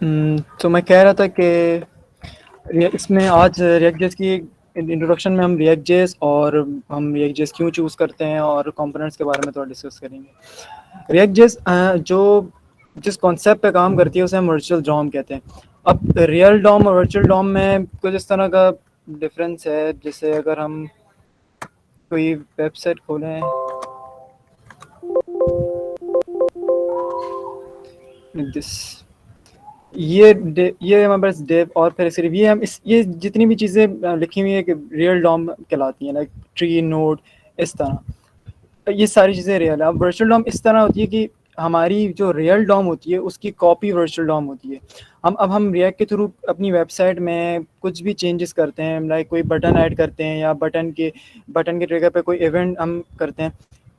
तो मैं कह रहा था कि इसमें आज रिएक्ट जेएस की इंट्रोडक्शन में हम रिएक्ट जेएस और हम रिएक्ट जेएस क्यों चूज़ करते हैं और कंपोनेंट्स के बारे में थोड़ा डिस्कस करेंगे। रिएक्ट जेएस जो जिस कॉन्सेप्ट पे काम करती है उसे हम वर्चुअल डॉम कहते हैं। अब रियल डॉम और वर्चुअल डॉम में कुछ इस तरह का डिफरेंस है, जैसे अगर हम कोई वेबसाइट खोलें, दिस ये हमारे पास डेव और फिर इसके ये हम ये जितनी भी चीज़ें लिखी हुई है कि रियल डॉम कहलाती हैं, लाइक ट्री नोड, इस तरह ये सारी चीज़ें रियल है। अब वर्चुअल डॉम इस तरह होती है कि हमारी जो रियल डॉम होती है उसकी कॉपी वर्चुअल डॉम होती है। हम रिएक्ट के थ्रू अपनी वेबसाइट में कुछ भी चेंजेस करते हैं, लाइक कोई बटन ऐड करते हैं या बटन के ट्रिगर पे कोई इवेंट हम करते हैं,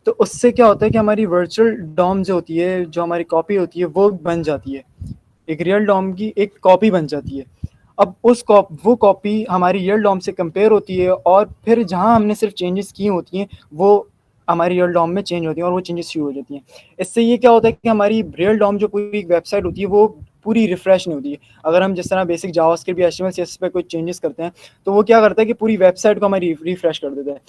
तो उससे क्या होता है कि हमारी वर्चुअल डॉम जो होती है, जो हमारी कॉपी होती है, वो बन जाती है, एक रियल डॉम की एक कॉपी बन जाती है। अब वो कॉपी हमारी रियल डॉम से कंपेयर होती है और फिर जहाँ हमने सिर्फ चेंजेस की होती हैं वो हमारी रियल डॉम में चेंज होती हैं और वो चेंजेस शुरू हो जाती हैं। इससे ये क्या होता है कि हमारी रियल डॉम जो पूरी वेबसाइट होती है वो पूरी रिफ्रेश नहीं होती है। अगर हम जिस तरह बेसिक जावास्क्रिप्ट या एचटीएमएल सीएसएस पे कोई चेंजेस करते हैं तो वो क्या करता है कि पूरी वेबसाइट को हमारी रिफ्रेश कर देता है।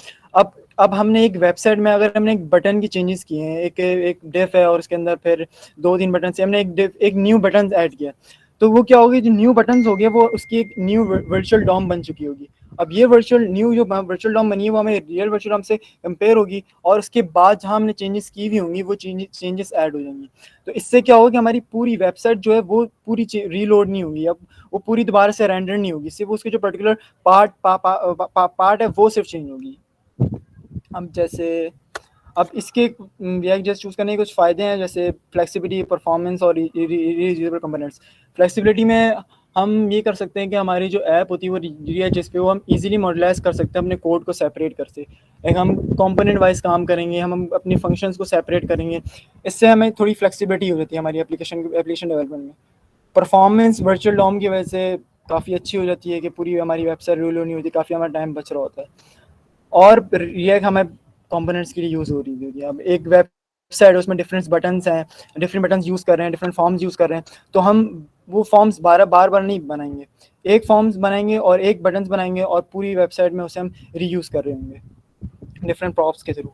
अब हमने एक वेबसाइट में अगर हमने एक बटन की चेंजेस किए हैं, एक डिफ है और उसके अंदर फिर 2-3 बटन से हमने एक न्यू बटन ऐड किया, तो वो क्या होगी, जो न्यू बटन्स हो गए वो उसकी एक न्यू वर्चुअल डॉम बन चुकी होगी। अब ये जो वर्चुअल डॉम बनी है वो हमें रियल वर्चुअल डॉम से कंपेयर होगी और उसके बाद जहाँ हमने चेंजेस की हुई होंगी वो चेंजेस ऐड हो जाएंगी। तो इससे क्या होगा कि हमारी पूरी वेबसाइट जो है वो पूरी रीलोड नहीं होगी, अब वो पूरी दोबारा से रेंडर नहीं होगी, सिर्फ उसके जो पर्टिकुलर पार्ट है वो सिर्फ चेंज होगी। अब जैसे अब इसके रिएक्ट जेएस चूज़ करने के कुछ फ़ायदे हैं, जैसे फ्लेक्सिबिलिटी, परफॉर्मेंस और रीयूजेबल कंपोनेंट्स। फ्लेक्सिबिलिटी में हम ये कर सकते हैं कि हमारी जो ऐप होती है वो रिएक्ट जेएस पे वो हम इजीली मॉडलाइज कर सकते हैं अपने कोड को सेपरेट करके। एक हम कंपोनेंट वाइज काम करेंगे, हम अपनी फंक्शंस को सेपरेट करेंगे, इससे हमें थोड़ी फ्लेक्सिबिलिटी हो जाती है हमारी एप्लीकेशन डेवलपमेंट में। परफॉर्मेंस वर्चुअल डॉम की वजह से काफ़ी अच्छी हो जाती है कि पूरी हमारी वेबसाइट रूल नहीं होती, काफ़ी हमारा टाइम बच रहा होता है। और रिएक्ट हमें कंपोनेंट्स के लिए यूज़ हो रही है। अब एक वेबसाइट है उसमें डिफरेंट बटन्स हैं, डिफरेंट बटन्स यूज़ कर रहे हैं, डिफरेंट फॉर्म्स यूज़ कर रहे हैं, तो हम वो फॉर्म्स बार बार नहीं बनाएंगे, एक फॉर्म्स बनाएंगे और एक बटन्स बनाएंगे और पूरी वेबसाइट में उसे हम रीयूज़ कर रहे होंगे डिफरेंट प्रॉप्स के थ्रू।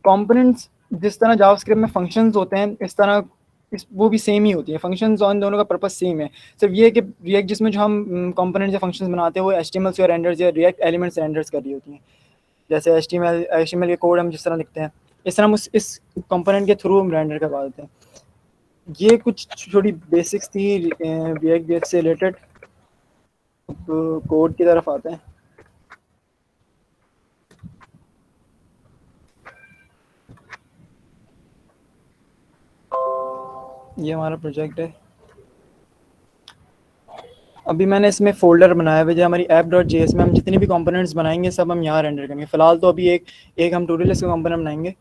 कंपोनेंट्स जिस तरह जावास्क्रिप्ट में फंक्शंस होते हैं इस तरह वो भी सेम ही होती है, फंक्शंस और इन दोनों का पर्पस सेम है। सिर्फ ये है कि रिएक्ट जिसमें जो हम कंपोनेंट्स या फंक्शंस बनाते हैं वो एचटीएमएल से रेंडर्स या रिएक्ट एलिमेंट्स रेंडर्स कर रही होती हैं। जैसे एचटीएमएल के कोड हम जिस तरह लिखते हैं इस तरह हम इस कंपोनेंट के थ्रू हम रेंडर करवा देते हैं। ये कुछ छोटी बेसिक्स थी रिएक्ट जेएस से रिलेटेड। कोड की तरफ आते हैं। ये हमारा प्रोजेक्ट है। अभी मैंने इसमें फ़ोल्डर बनाया हुआ है, हमारी app.js में हम जितने भी कंपोनेंट्स बनाएंगे सब हम यहाँ रेंडर करेंगे। फ़िलहाल तो अभी एक हम ट्यूटोरियल का कंपोनेंट बनाएंगे।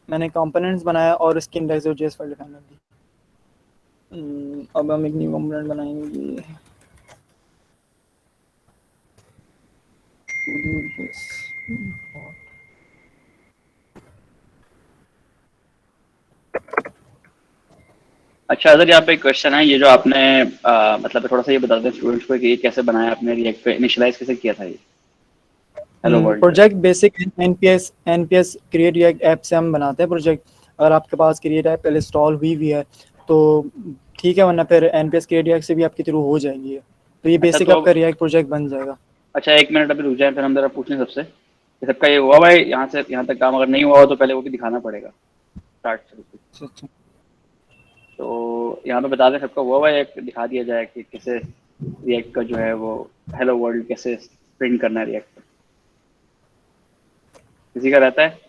मैंने कंपोनेंट्स बनाया और उसकी index.js फाइल डिफाइन कर दी। अब हम एक न्यू कंपोनेंट बनाएंगे। अच्छा अगर यहाँ पे क्वेश्चन है, ये जो आपने मतलब थोड़ा सा ये बता दें स्टूडेंट्स को कि ये कैसे बनाया आपने, रिएक्ट पे इनिशियलाइज कैसे किया था ये हेलो वर्ल्ड पे। Project basic NPS create react app से हम बनाते हैं प्रोजेक्ट। अगर आपके पास क्रिएट ऐप पहले इंस्टॉल हुई है तो ठीक है, वरना फिर एनपीएस क्रिएट रिएक्ट से भी आपके थ्रू हो जाएगी। तो ये अच्छा बेसिक तो आपका रिएक्ट प्रोजेक्ट बन जाएगा। अच्छा एक मिनट अभी रुक जाए, फिर हम जरा पूछ लें सबसे कि सबका ये हुआ भाई, यहाँ से यहाँ तक काम अगर नहीं हुआ हो तो पहले वो भी दिखाना पड़ेगा स्टार्ट से। अच्छा अच्छा। तो यहाँ पे बता दें सबका हुआ भाई, एक दिखा दिया जाए कि कैसे रिएक्ट का जो है वो हेलो वर्ल्ड कैसे प्रिंट करना है रिएक्ट पे। किसी का रहता है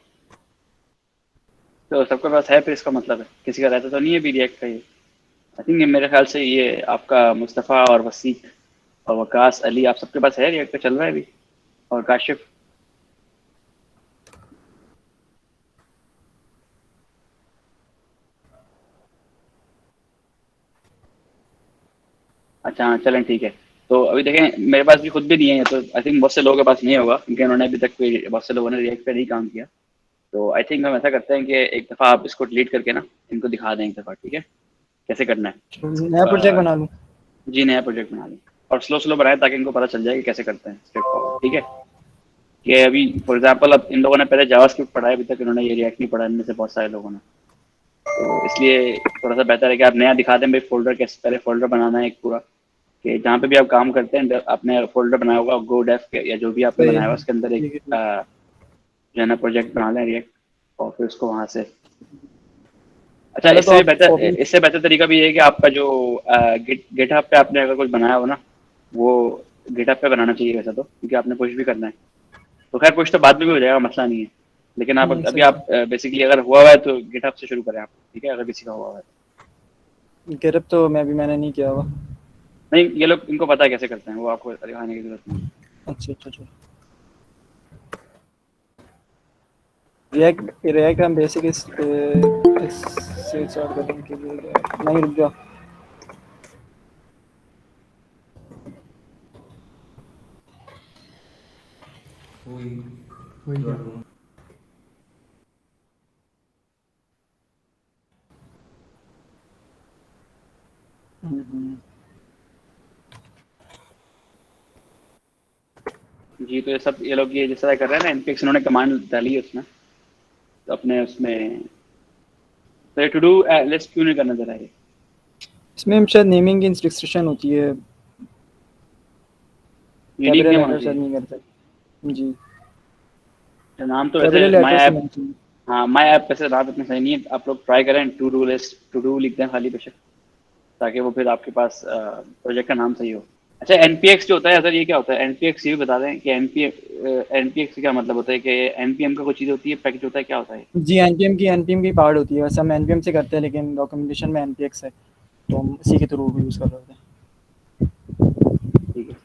तो सबके पास है, फिर इसका मतलब है किसी का रहता तो नहीं है भी रिएक्ट का ये। आई थिंक मेरे ख्याल से ये आपका मुस्तफ़ा और वसीक और वकास अली, आप सबके पास है रिएक्ट पे चल रहा है अभी, और काशिफ। अच्छा हाँ चलें ठीक है। तो अभी देखें मेरे पास भी खुद भी नहीं है, तो आई थिंक बहुत से लोगों के पास नहीं होगा क्योंकि उन्होंने अभी तक कोई, बहुत से लोगों ने रिएक्ट पे नहीं काम किया। तो आई थिंक हम ऐसा करते हैं कि एक दफ़ा आप इसको डिलीट करके ना इनको दिखा दें एक दफ़ा, ठीक है। कैसे करना है। नया प्रोजेक्ट अ, बना लूँ। जी, नया प्रोजेक्ट बना लें और स्लो स्लो बनाएं ताकि इनको पता चल जाए कि कैसे करते हैं स्ट्रेट फॉरवर्ड, ठीक है। कि अभी फॉर एग्जांपल अब इन लोगों ने पहले जावास्क्रिप्ट पढ़ा है, अभी तक इन्होंने ये रिएक्ट नहीं पढ़ा, इनमें से बहुत सारे लोगों ने। तो इसलिए थोड़ा सा बेहतर है कि आप नया दिखा दें भाई, फोल्डर कैसे, पहले फोल्डर बनाना है एक पूरा, कि जहाँ पे भी आप काम करते हैं आपने फोल्डर बनाया होगा गो डेफ के या जो भी आपने सही बनाया है। होगा उसके अंदर एक ठीक है, ठीक जो है ना प्रोजेक्ट बना लें रिएक्ट, और फिर उसको वहाँ से। है। अच्छा, पहले तो इससे भी आप बेहतर, कॉपी। इससे बेहतर तरीका भी ये है कि आपका जो गिटहब पे आपने अगर कुछ बनाया हो ना, वो गिटहब पे बनाना चाहिए वैसा तो, क्योंकि आपने पुश भी करना है। तो खैर पुश तो बाद में भी हो जाएगा, मसला नहीं है। लेकिन आप अभी सही आप बेसिकली अगर हुआ हुआ है तो गिटहब से शुरू करें आप, ठीक है, अगर किसी का हुआ हुआ है। है। गिरफ्त तो मैंने नहीं किया हुआ। नहीं, ये लोग इनको पता है कैसे करते हैं, वो आपको दिखाने की जरूरत नहीं है। अच्छा, अच्छा, अच्छा। रिएक्ट रिएक्ट हम बेसिक इससे स्टार्ट करने के लिए नहीं, रुक जाओ। हम्म। जी, तो ये सब ये लोग ये जिस तरह कर रहे हैं ना, एनपीएक्स उन्होंने कमांड डाली है उसमें, तो अपने उसमें तो ये टू डू लिस्ट क्यों नहीं करना जरा ये। इसमें शायद नेमिंग की रिस्ट्रिक्शन होती है। यूनिक कैपिटल नेम होना लेटर शायद चाहिए। नहीं करते। जी। तो नाम तो वैसे कैपिटल माई लेटर से ऐप, होना चाहिए। हाँ माई ऐप वैसे नाम इतना सही नहीं है, आप लोग ट्राई करें to do list, to do लिख दें खाली बेशक, ताकि वो फिर आपके पास प्रोजेक्ट का नाम सही हो। अच्छा, एनपीएक्स जो होता है सर, ये क्या होता है एनपीएक्स, ये भी बता दें कि एनपीएक्स का मतलब होता है कि एनपीएम का कोई चीज़ होती है, पैकेज होता है, क्या होता है। जी, एनपीएम की पार्ट होती है, वैसे हम एनपीएम से करते हैं लेकिन डॉक्यूमेंटेशन में एनपीएक्स है, तो हम इसी के थ्रू यूज़ कर रहे होते हैं। ठीक है।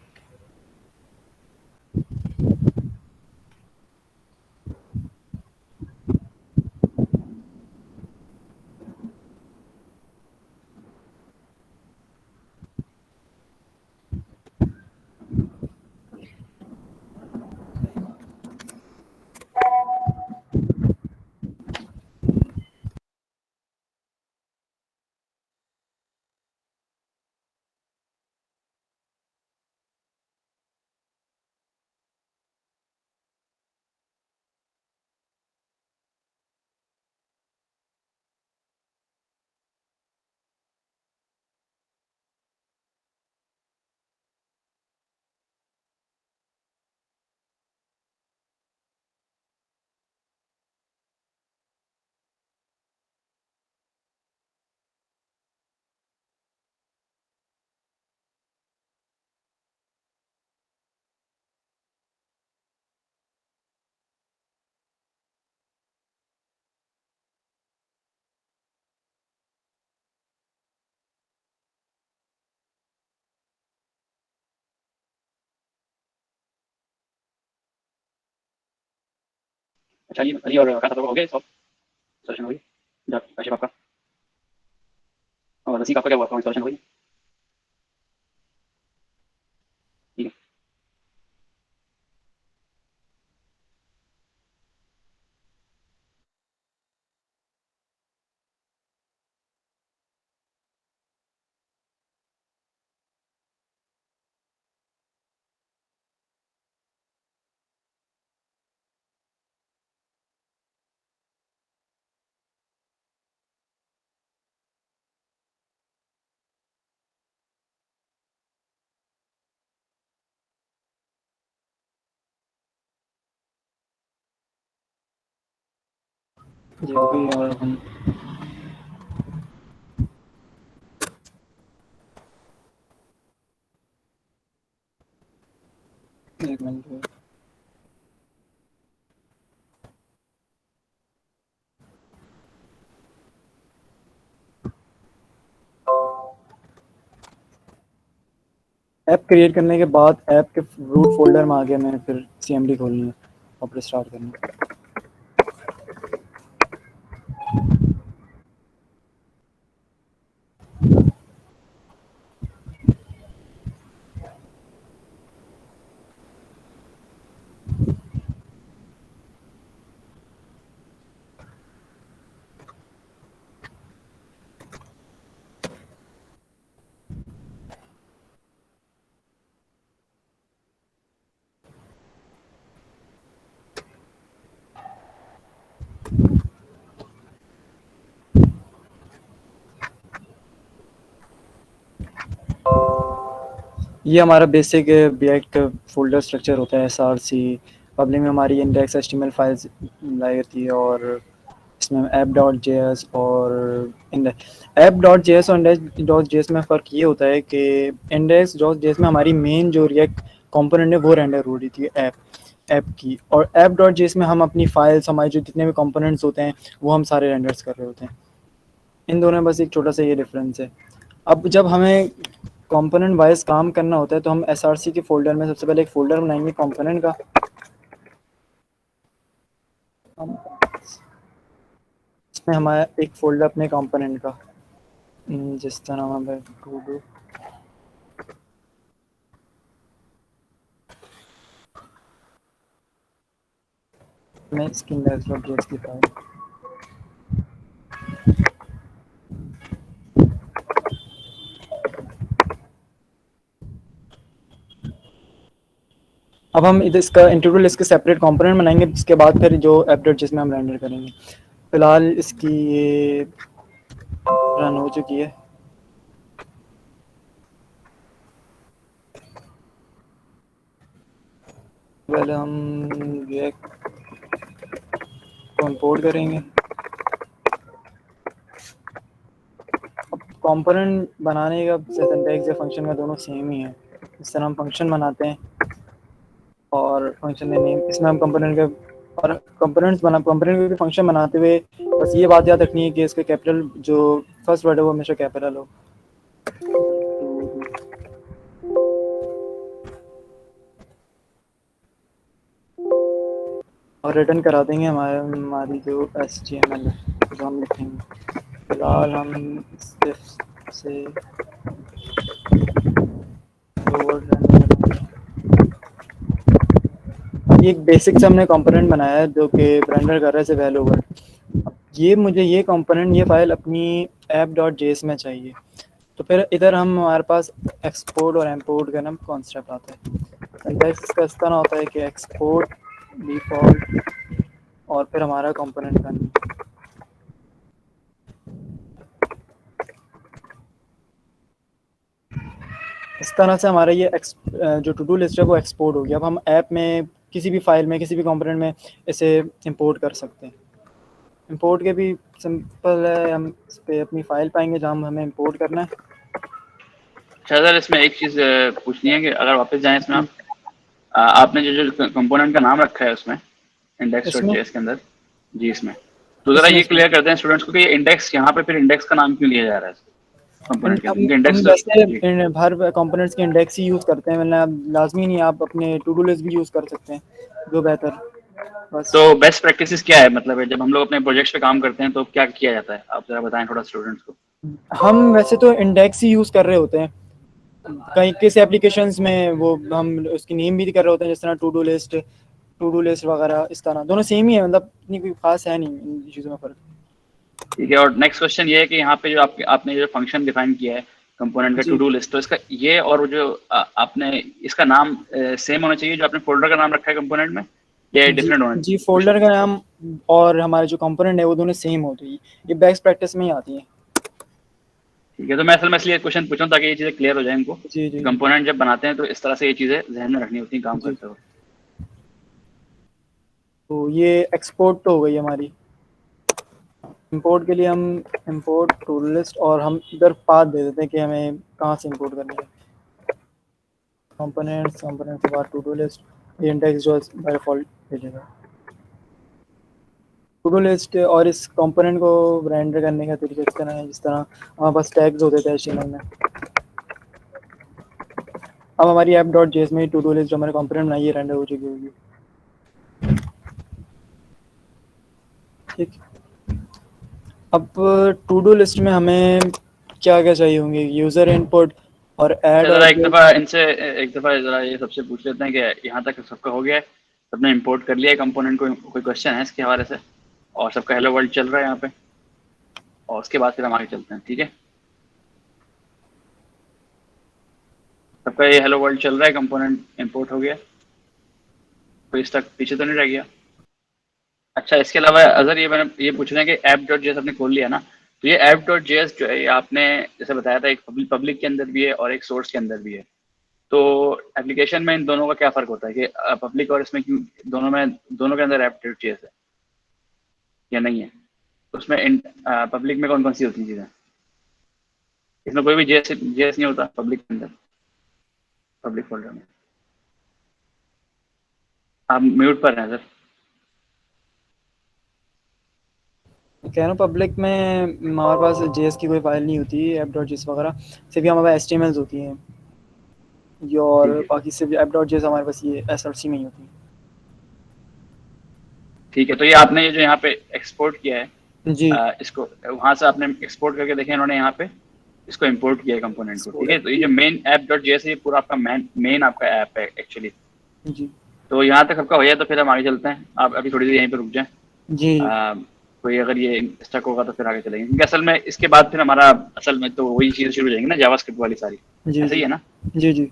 अच्छा, ये अली और कहा हो गए सब सेशन हुई, काशिफ आपका और रसीक आपका क्या हुआ, इंस्टॉलेशन हुई। ठीक है। जी, अभी और हम एक मिनट। ऐप क्रिएट करने के बाद ऐप के रूट फोल्डर में आके मैंने फिर सीएमडी खोलनी है और फिर स्टार्ट करनी है। ये हमारा बेसिक रिएक्ट फोल्डर स्ट्रक्चर होता है एसआरसी। पब्लिक में हमारी इंडेक्स एचटीएमएल फाइल्स लाई थी और इसमें ऐप डॉट जेएस और ऐप डॉट जेएस और इंडेक्स डॉट जेएस में फ़र्क ये होता है कि इंडेक्स डॉट जेएस में हमारी मेन जो रिएक्ट कंपोनेंट है वो रेंडर हो रही थी ऐप की, और ऐप डॉट जेएस में हम अपनी फाइल्स, हमारे जो जितने भी कंपोनेंट्स होते हैं वो हम सारे रेंडर्स कर रहे होते हैं। इन दोनों में बस एक छोटा सा ये डिफरेंस है। अब जब हमें कंपोनेंट वाइज काम करना होता है तो हम एसआरसी के फोल्डर में सबसे पहले एक फोल्डर बनाएंगे कंपोनेंट का। इसमें हमारा एक फोल्डर अपने कंपोनेंट का, जिसका नाम है टू डू। मैं इसकी index.js की फाइल, अब हम इधर इसका इंटरवल इसके सेपरेट कंपोनेंट बनाएंगे, जिसके बाद फिर जो ऐप डॉट जेएस में हम रेंडर करेंगे। फिलहाल इसकी ये रन हो चुकी है। पहले हम रिएक्ट को इंपोर्ट करेंगे। अब कंपोनेंट बनाने का सिंटैक्स या फंक्शन का दोनों सेम ही है। इस तरह हम फंक्शन बनाते हैं और फंक्शन में नेम, इसमें हम कंपोनेंट के और कंपोनेंट के फंक्शन बनाते हुए बस ये बात याद रखनी है कि इसके कैपिटल जो फर्स्ट वर्ड है वो हमेशा कैपिटल हो। और रिटर्न करा देंगे हमारी जो HTML है जो हम लिखेंगे। फिलहाल हम से एक बेसिक से हमने कंपोनेंट बनाया है जो कि रेंडर कर रहा है सिर्फ हेलो वर्ल्ड। ये मुझे ये कंपोनेंट ये फाइल अपनी ऐप डॉट जेएस में चाहिए, तो फिर इधर हम हमारे पास एक्सपोर्ट और इंपोर्ट का नाम कॉन्सेप्ट आता है। सिंटैक्स इसका इस तरह होता है कि एक्सपोर्ट डिफॉल्ट और फिर हमारा कंपोनेंट का नाम। इस तरह से हमारा ये जो टू डू लिस्ट है वो एक्सपोर्ट हो गया। अब हम ऐप में किसी भी फाइल में किसी भी कंपोनेंट में इसे इंपोर्ट कर सकते हैं। इंपोर्ट के भी सिंपल है, हम इस पर अपनी फाइल पाएंगे जहाँ हमें इंपोर्ट करना है। अच्छा सर, इसमें एक चीज पूछनी है कि अगर वापस जाएं इसमें आपने जो कंपोनेंट का नाम रखा है उसमें इंडेक्स डॉट इसमें जेएस के अंदर, जी इसमें, तो जरा इसमें ये क्लियर करते हैं स्टूडेंट्स को कि इंडेक्स यहाँ पे फिर इंडेक्स का नाम क्यों लिया जा रहा है कंपोनेंट के अंदर, क्योंकि हम इंडेक्स वैसे जी। हर कंपोनेंट्स के इंडेक्स ही यूज़ करते हैं, मतलब लाजमी नहीं आप अपने टू डू लिस्ट भी यूज़ कर सकते हैं, जो बेहतर बस। तो बेस्ट प्रैक्टिसेस क्या है, मतलब जब हम लोग अपने प्रोजेक्ट्स पे काम करते हैं तो क्या किया जाता है, आप जरा बताएं थोड़ा स्टूडेंट्स को। हम वैसे तो इंडेक्स ही यूज़ कर रहे होते हैं, कई किसी एप्लीकेशंस में वो हम उसकी नेम भी कर रहे होते हैं, जिस तरह टू डू लिस्ट वगैरह। इस तरह दोनों सेम ही है, मतलब इतनी कोई खास है नहीं इन चीज़ों में फ़र्क। ठीक है, और नेक्स्ट क्वेश्चन ये है कि यहाँ पे जो आपने जो फंक्शन डिफाइन किया है कंपोनेंट का टू जी डू लिस्ट, तो इसका ये और जो आपने इसका नाम सेम होना चाहिए जो आपने फोल्डर का नाम रखा है कंपोनेंट में, या जी डिफरेंट होना जी, चाहिए कुछ। फोल्डर का नाम और हमारे जो कंपोनेंट है वो दोनों सेम होते हैं, ये बेस्ट प्रैक्टिस में ही आती है। ठीक है, तो मैं असल में इसलिए क्वेश्चन पूछूं ताकि ये चीज़ें क्लियर हो जाए इनको जी कि जी कंपोनेंट जब बनाते हैं तो इस तरह से ये चीज़ें जहन में रखनी होती हैं काम जी। करते हुए। तो ये एक्सपोर्ट तो हो गई हमारी। इंपोर्ट के लिए हम इंपोर्ट टू लिस्ट और हम इधर पाथ दे देते हैं कि हमें कहाँ से इंपोर्ट करनी है। कंपोनेंट्स के बाद टू डू लिस्ट, ये इंडेक्स जो बाय डिफॉल्ट भेजेगा टू डू लिस्ट। और इस कंपोनेंट को रेंडर करने का तरीका इस तरह है, जिस तरह हमारे पास टैग्स होते थे HTML में। अब हमारी ऐप डॉट जेएस में टू डू लिस्ट जो हमारे कंपोनेंट बनाई है रेंडर हो चुकी होगी। ठीक, अब टू डू लिस्ट में हमें क्या क्या चाहिए होंगे, यूज़र इनपुट और अच्छा ऐड जरा एक ऑब्जेक्ट। दफ़ा इनसे एक दफ़ा ज़रा ये सबसे पूछ लेते हैं कि यहाँ तक सबका हो गया है, सबने इंपोर्ट कर लिया है कंपोनेंट को, कोई क्वेश्चन है इसके हवाले से, और सबका हेलो वर्ल्ड चल रहा है यहाँ पे, और उसके बाद फिर हम आगे चलते हैं। ठीक है, सबका ये हेलो वर्ल्ड चल रहा है, कंपोनेंट इंपोर्ट हो गया, कोई इस तक पीछे तो नहीं रह गया। अच्छा, इसके अलावा अगर मैंने ये पूछना है कि ऐप डॉट जेएस आपने खोल लिया ना, तो ये ऐप डॉट जेएस जो है ये आपने जैसे बताया था एक पब्लिक के अंदर भी है और एक सोर्स के अंदर भी है। तो एप्लीकेशन में इन दोनों का क्या फ़र्क होता है कि पब्लिक और इसमें क्यों दोनों के अंदर एप.js है या नहीं है? उसमें पब्लिक में कौन-कौन सी होती हैं चीज़ें? इसमें कोई भी जेएस नहीं होता पब्लिक के अंदर, पब्लिक फ़ोल्डर में। आप म्यूट पर हैं सर। कह रहा हूँ पब्लिक में हमारे पास जेएस की कोई फाइल नहीं होती, app.js वगैरह, सिर्फ हमारे पास HTMLs होती हैं, और ठीक है, बाकी सिर्फ app.js हमारे पास ये SRC में ही होती ठीक है। तो ये आपने ये जो यहाँ पे एक्सपोर्ट किया है, है जी। इसको वहाँ से आपने एक्सपोर्ट करके देखें इन्होंने यहाँ पे इसको इंपोर्ट किया है कंपोनेंट को, ठीक है। तो ये जो मेन ऐप डॉट जेएस है ये पूरा आपका मेन आपका ऐप है एक्चुअली। जी तो यहाँ तक आपका हो जाए तो फिर हम आगे चलते हैं। आप अभी थोड़ी देर यहीं पे रुक जाएं। जी कोई अगर ये स्टक होगा तो फिर आगे चलेंगे, क्योंकि असल में इसके बाद फिर हमारा असल में तो वही चीज़ शुरू हो जाएंगी ना, जावास्क्रिप्ट वाली सारी। जी ऐसे ही जी है ना? जी जी।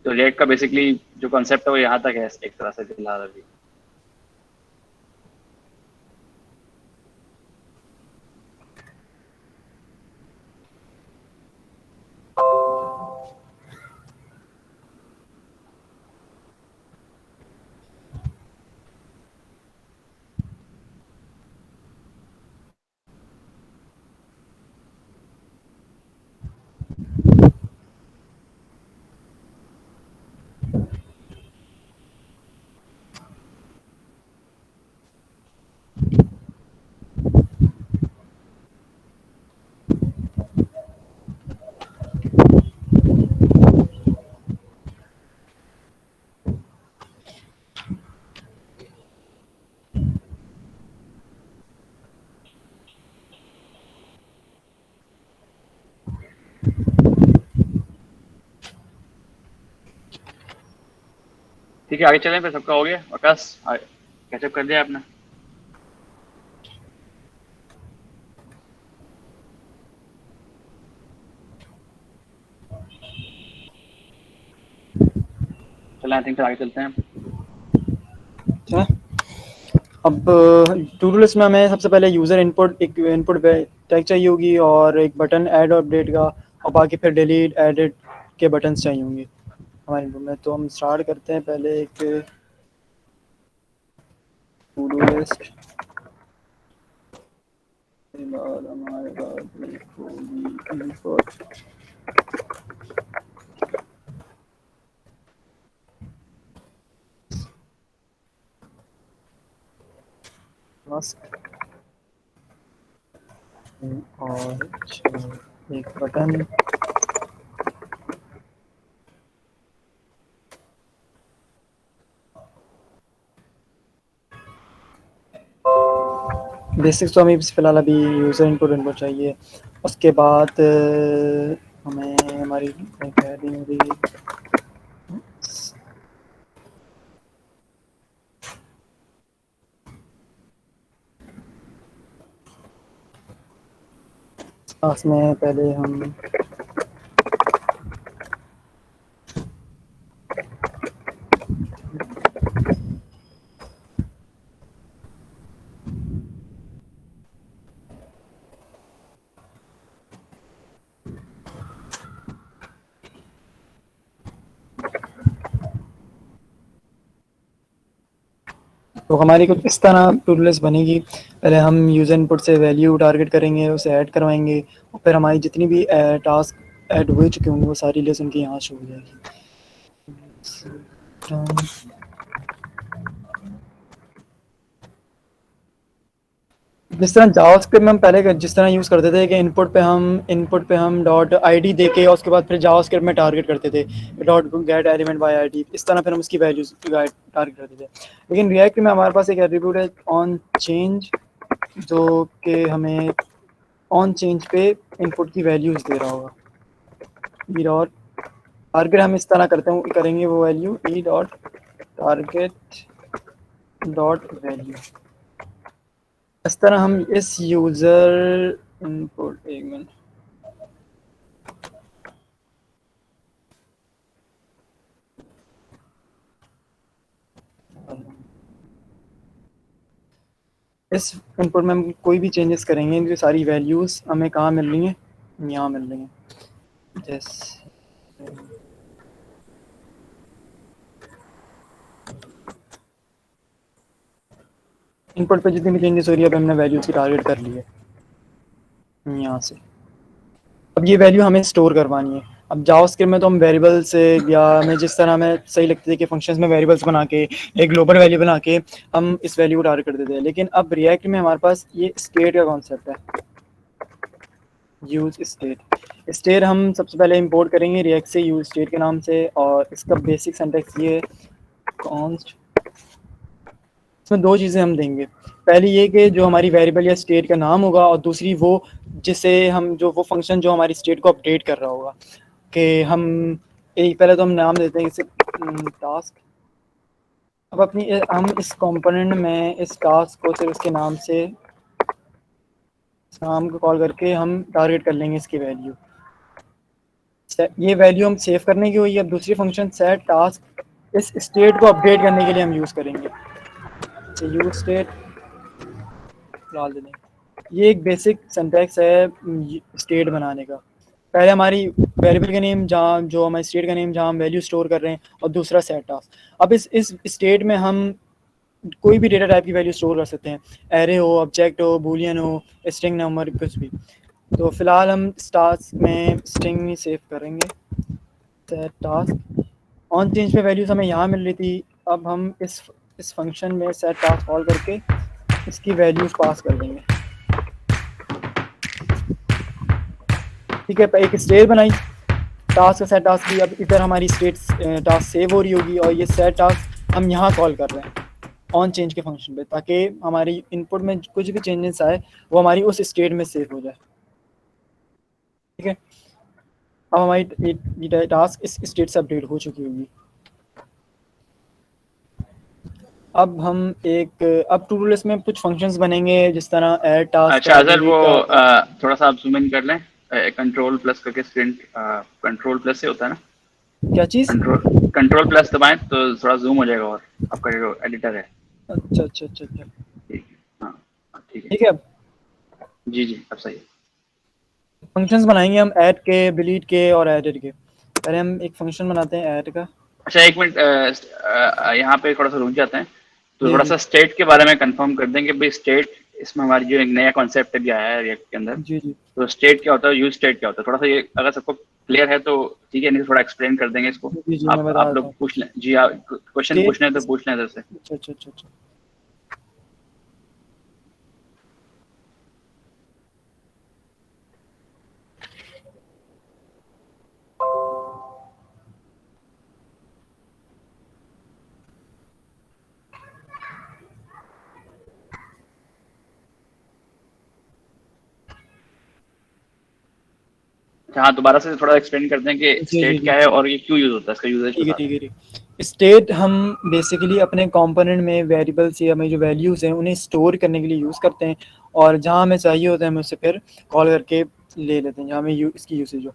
तो रिएक्ट का बेसिकली जो कॉन्सेप्ट है वो यहाँ तक है एक तरह से फिलहाल अभी। ठीक है, आगे चलें फिर। सबका हो गया आकाश? कैचअप कर दिया आपने? चलें, आई थिंक फिर आगे चलते हैं। अच्छा, अब टू डू लिस्ट में हमें सबसे पहले यूज़र इनपुट, एक इनपुट टैग चाहिए होगी, और एक बटन ऐड और अपडेट का, और बाकी फिर डिलीट एडिट के बटन्स चाहिए होंगे हमारे इनपुट में। तो हम स्टार्ट करते हैं पहले एक टू डू लिस्ट के बाद हमारे पास एक होगी इनपुट। और एक बटन, बेसिक्स तो हमें फिलहाल अभी यूज़र इनपुट चाहिए। उसके बाद हमें हमारी हेडिंग होगी, उसमें पहले हम तो हमारी कुछ इस तरह टू डू लिस्ट बनेगी। पहले हम यूज़र इनपुट से वैल्यू टारगेट करेंगे, उसे ऐड करवाएंगे, और फिर हमारी जितनी भी टास्क ऐड हो चुके होंगे वो सारी लिस्ट उनकी यहाँ शो हो जाएगी। जिस तरह जावास्क्रिप्ट में हम पहले जिस तरह यूज़ करते थे कि इनपुट पे हम डॉट आईडी देके और उसके बाद फिर जावास्क्रिप्ट में टारगेट करते थे dot gate element by ID, इस तरह फिर हम उसकी वैल्यूज टारगेट करते थे। लेकिन रिएक्ट में हमारे पास एक एट्रीब्यूट है ऑन चेंज, जो कि हमें ऑन चेंज पे इनपुट की वैल्यूज दे रहा होगा। ई डॉट टारगेट हम इस तरह करेंगे वो value E dot target dot value. इस तरह हम इस यूज़र इनपुट, एक मिनट, इस इनपुट में हम कोई भी चेंजेस करेंगे जो सारी वैल्यूज़ हमें कहाँ मिल रही हैं, यहाँ मिल रही हैं। जैसे इनपुट पे जितनी भी चेंजेस हो रही है अब हमने वैल्यूज़ की टारगेट कर ली है यहाँ से। अब ये वैल्यू हमें स्टोर करवानी है। अब जावास्क्रिप्ट में तो हम वेरिएबल से या हमें जिस तरह हमें सही लगती है कि फंक्शंस में वेरिएबल्स बना के एक ग्लोबल वैल्यू बना के हम इस वैल्यू को टारगेट कर देते हैं। लेकिन अब रिएक्ट में हमारे पास ये स्टेट का कॉन्सेप्ट है, यूज स्टेट। स्टेट हम सबसे पहले इंपोर्ट करेंगे रिएक्ट से यूज स्टेट के नाम से, और इसका बेसिक सिंटैक्स ये कॉन्स्ट, इसमें दो चीज़ें हम देंगे। पहली ये कि जो हमारी वेरिएबल या स्टेट का नाम होगा, और दूसरी वो जिसे हम जो वो फंक्शन जो हमारी स्टेट को अपडेट कर रहा होगा कि हम एक पहले तो हम नाम देते हैं इसे टास्क। अब अपनी हम इस कंपोनेंट में इस टास्क को सिर्फ इसके नाम से इस नाम को कॉल करके हम टारगेट कर लेंगे इसकी वैल्यू। ये वैल्यू हम सेव करने की हुई। अब दूसरी फंक्शन सेट टास्क इस स्टेट को अपडेट करने के लिए हम यूज़ करेंगे, यूज स्टेट डाल देंगे। ये एक बेसिक सिंटैक्स है स्टेट बनाने का। पहले हमारी वेरिएबल का नेम जहाँ जो हमारे स्टेट का नेम जहाँ हम वैल्यू स्टोर कर रहे हैं, और दूसरा सेट टास्क। अब इस स्टेट में हम कोई भी डेटा टाइप की वैल्यू स्टोर कर सकते हैं, एरे हो, ऑब्जेक्ट हो, बूलियन हो, स्ट्रिंग नंबर, कुछ भी। तो फिलहाल हम टास्क में स्ट्रिंग ही सेव करेंगे। सेट टास्क ऑन चेंज पे वैल्यूज हमें यहाँ मिल रही थी। अब हम इस फंक्शन में सेट टास्क कॉल करके इसकी वैल्यूज पास कर देंगे। ठीक है, एक स्टेट बनाई टास्क सेट टास्क की। अब इधर हमारी स्टेट टास्क सेव हो रही होगी, और ये सेट टास्क हम यहाँ कॉल कर रहे हैं ऑन चेंज के फंक्शन पे, ताकि हमारी इनपुट में कुछ भी चेंजेस आए वो हमारी उस स्टेट में सेव हो जाए। ठीक है, अब हमारी टास्क इस स्टेट से अपडेट हो चुकी होगी। अब हम अब टू डू लिस्ट में कुछ फंक्शंस बनेंगे, जिस तरह ऐड टास्क अच्छा का, अगर डिलीट वो का। थोड़ा सा आप जूम इन कर लें, कंट्रोल प्लस करके स्क्रीन, कंट्रोल प्लस से होता है ना, क्या चीज़? कंट्रोल प्लस दबाएं तो थोड़ा जूम हो जाएगा, और आपका जो एडिटर है। अच्छा अच्छा अच्छा अच्छा, ठीक है, हाँ ठीक है। ठीक है। अब जी जी, अब सही है। फंक्शंस बनाएंगे हम ऐड के, डिलीट के और एडिट के। पहले हम एक फंक्शन बनाते हैं ऐड का। अच्छा एक मिनट, यहाँ पे थोड़ा सा रुक जाते हैं, तो जी थोड़ा जी सा स्टेट के बारे में कंफर्म कर देंगे भाई। स्टेट इसमें हमारी जो एक नया कॉन्सेप्ट भी आया है रिएक्ट के अंदर, जी जी तो स्टेट क्या होता है, यूज स्टेट क्या होता है, थोड़ा सा ये अगर सबको क्लियर है तो ठीक है, नहीं तो थोड़ा एक्सप्लेन कर देंगे इसको। जी जी, मैं बता आप देता लोग हूँ। पूछ लें जी, आप क्वेश्चन स्टेट, पूछने हैं तो पूछ लें इधर से। अच्छा अच्छा अच्छा अच्छा। अच्छा हाँ, दोबारा से थोड़ा एक्सप्लेन कर दें कि जी जी स्टेट जी, क्या है और ये क्यों यूज होता है, इसका यूजेज ठीक है बता ठीक दें। है ठीक है। स्टेट हम बेसिकली अपने कंपोनेंट में वेरिएबल्स या हमें जो वैल्यूज़ हैं उन्हें स्टोर करने के लिए यूज़ करते हैं, और जहाँ हमें चाहिए होता है हम उससे फिर कॉल करके ले लेते हैं, जहाँ हमें इसकी यूसेज हो।